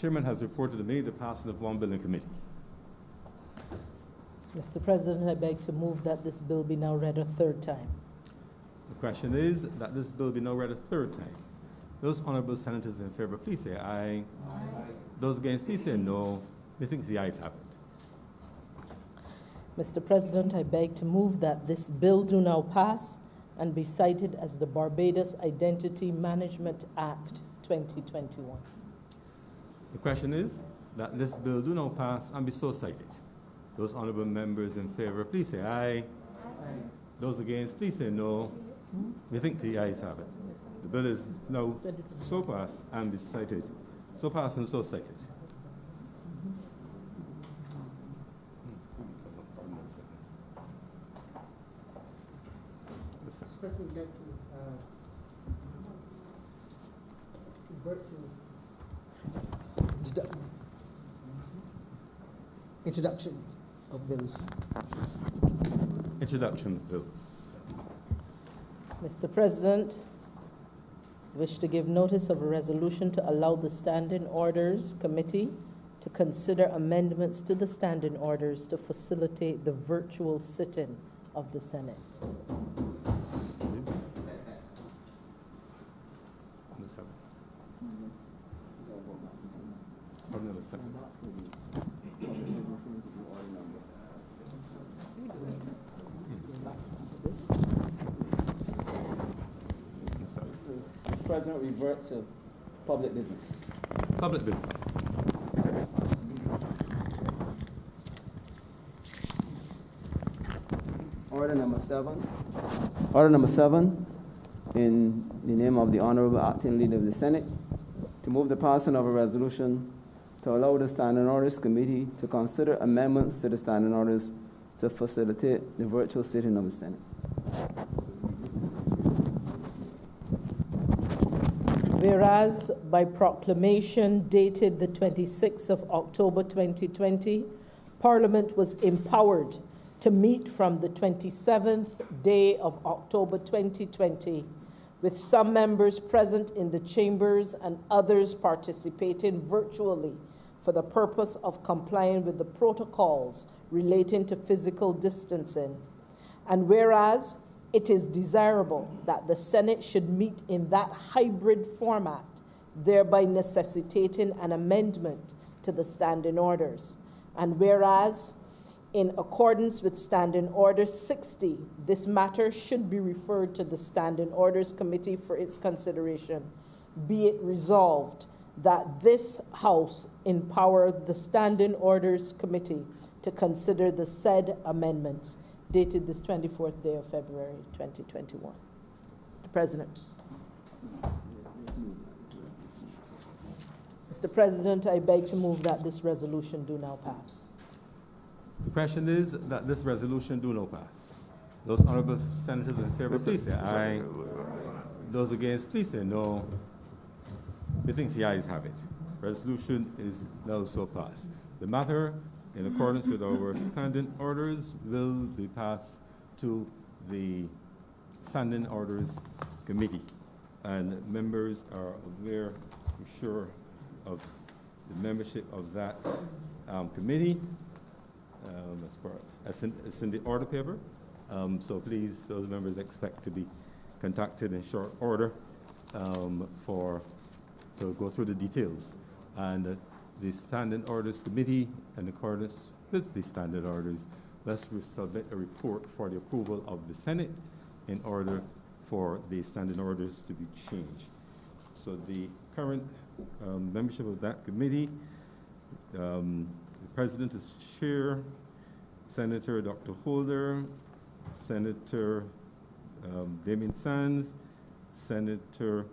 Chairman has reported to me the passing of one bill in committee. Mr. President, I beg to move that this bill be now read a third time. The question is that this bill be now read a third time. Those honourable senators in favour, please say aye. Aye. Those against, please say no. Methinks the ayes have it. Mr. President, I beg to move that this bill do now pass and be cited as the Barbados Identity Management Act 2021. The question is that this bill do now pass and be so cited. Those honourable members in favour, please say aye. Aye. Those against, please say no. We think the ayes have it. The bill is now so passed and be cited. So passed and so cited. President, we'd like to introduction of bills. Introduction of bills. Mr. President, I wish to give notice of a resolution to allow the Standing Orders Committee to consider amendments to the standing orders to facilitate the virtual sitting of the Senate. Mr. President, revert to public business. Public business. Order number 7. Order number 7, in the name of the Honourable Acting Leader of the Senate, to move the passing of a resolution to allow the Standing Orders Committee to consider amendments to the Standing Orders to facilitate the virtual sitting of the Senate. Whereas by proclamation dated the 26th of October 2020, Parliament was empowered to meet from the 27th day of October 2020, with some members present in the chambers and others participating virtually for the purpose of complying with the protocols relating to physical distancing. And whereas it is desirable that the Senate should meet in that hybrid format, thereby necessitating an amendment to the standing orders. And whereas, in accordance with Standing Order 60, this matter should be referred to the Standing Orders Committee for its consideration, be it resolved that this House empower the Standing Orders Committee to consider the said amendments, dated this 24th day of February 2021. Mr. President. Mr. President, I beg to move that this resolution do now pass. The question is that this resolution do not pass. Those honourable senators in favour, please say aye. Those against, please say no. We think the ayes have it. Resolution is now so passed. The matter, in accordance with our standing orders, will be passed to the Standing Orders Committee. And members are aware, I'm sure, of the membership of that committee. It's in the order paper. So please, those members expect to be contacted in short order to go through the details. And the Standing Orders Committee, in accordance with the standard orders, must submit a report for the approval of the Senate in order for the standing orders to be changed. So the current membership of that committee, the President is Chair, Senator Dr. Holder, Senator Damien Sands, Senator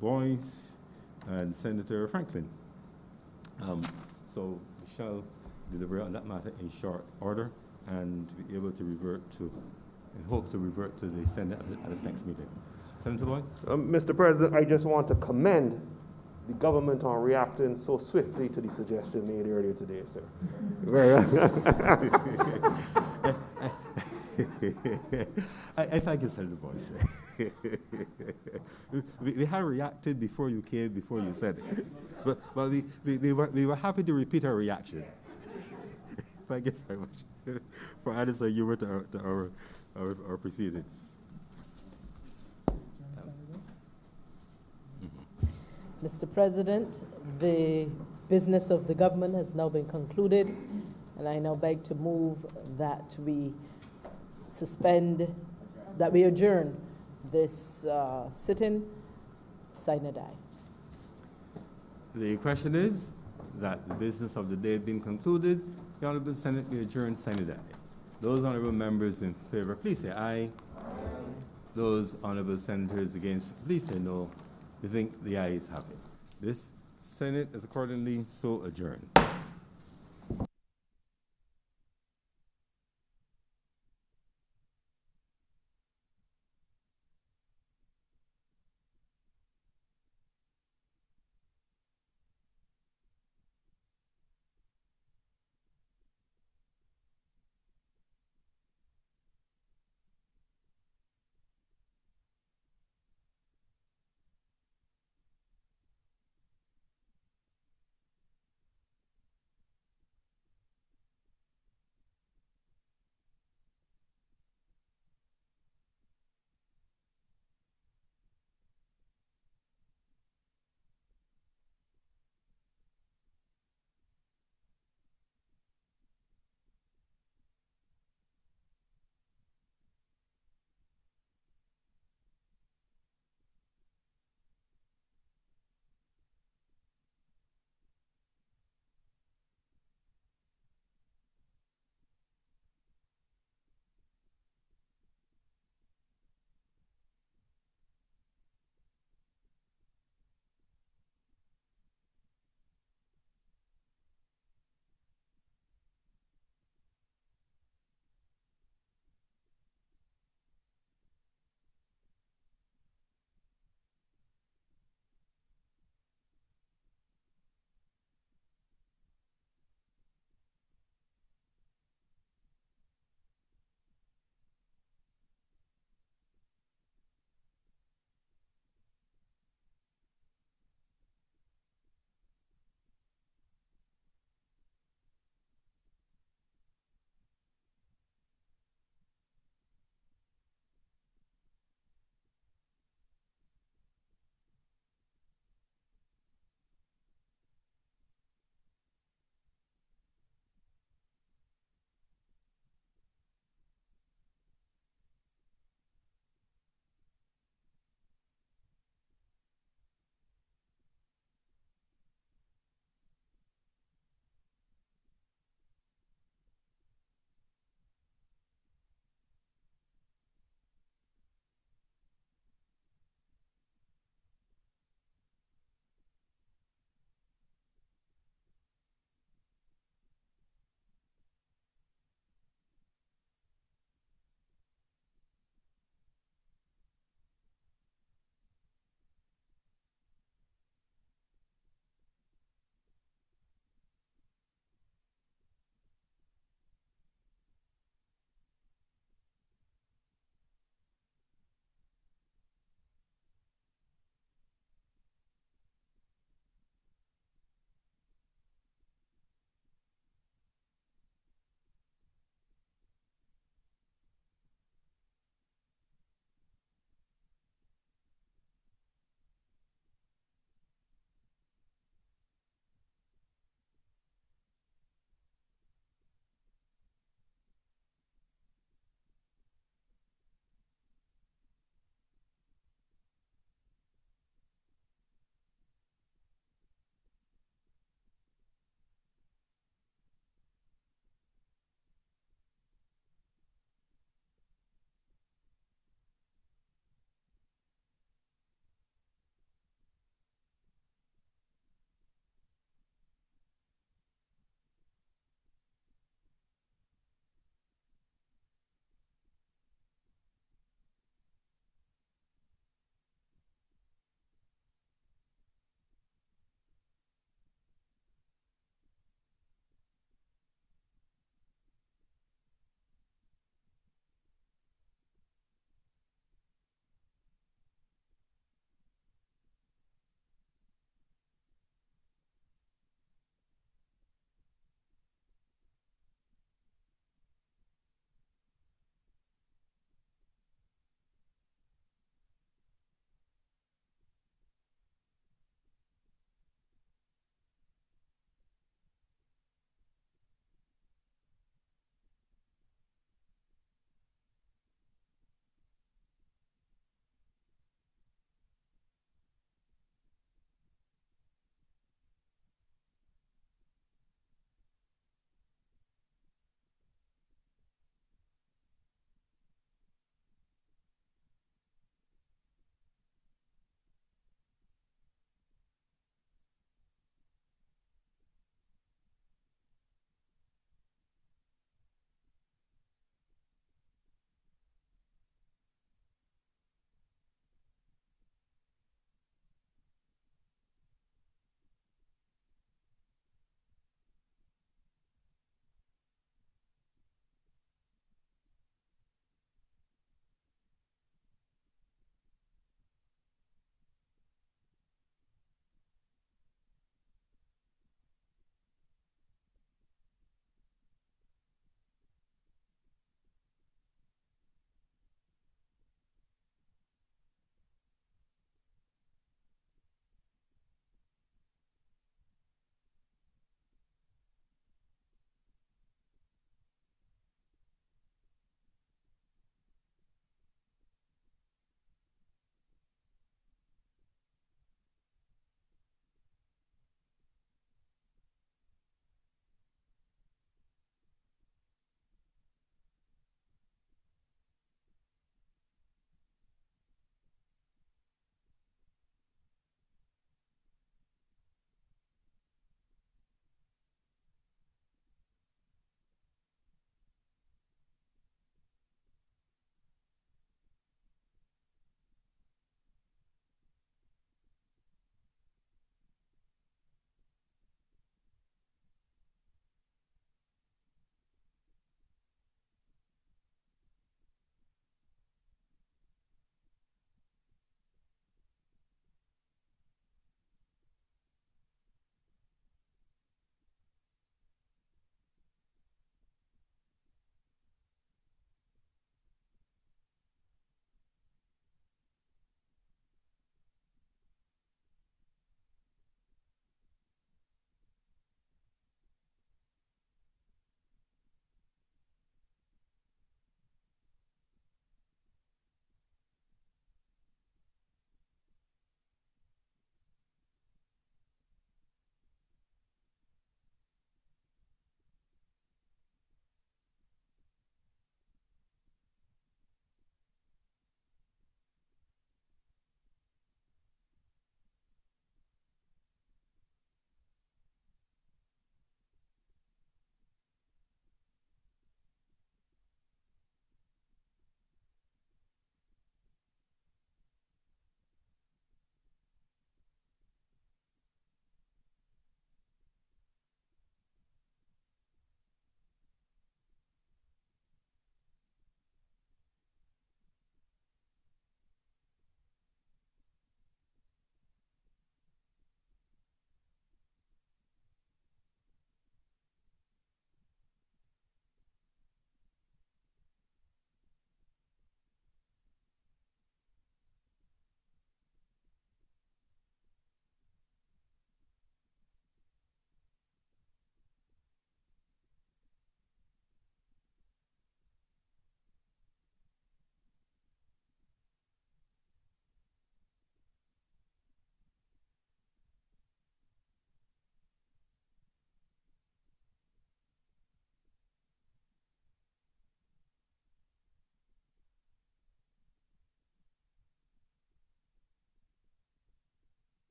Boyce, and Senator Franklin. So we shall deliberate on that matter in short order and be able to revert to, and hope to revert to the Senate at its next meeting. Senator Boyce? Mr. President, I just want to commend the government on reacting so swiftly to the suggestion made earlier today, sir. I thank you, Senator Boyce. we had reacted before you came, before you said it. But we were happy to repeat our reaction. Thank you very much for adding some humor to our proceedings. Mr. President, the business of the government has now been concluded, and I now beg to move that we suspend that we adjourn this sitting, sine die. The question is that the business of the day being concluded, the Honourable Senate be adjourned sine die. Those honourable members in favour, please say aye. Those honourable senators against, please say no. We think the ayes have it. This Senate is accordingly so adjourned.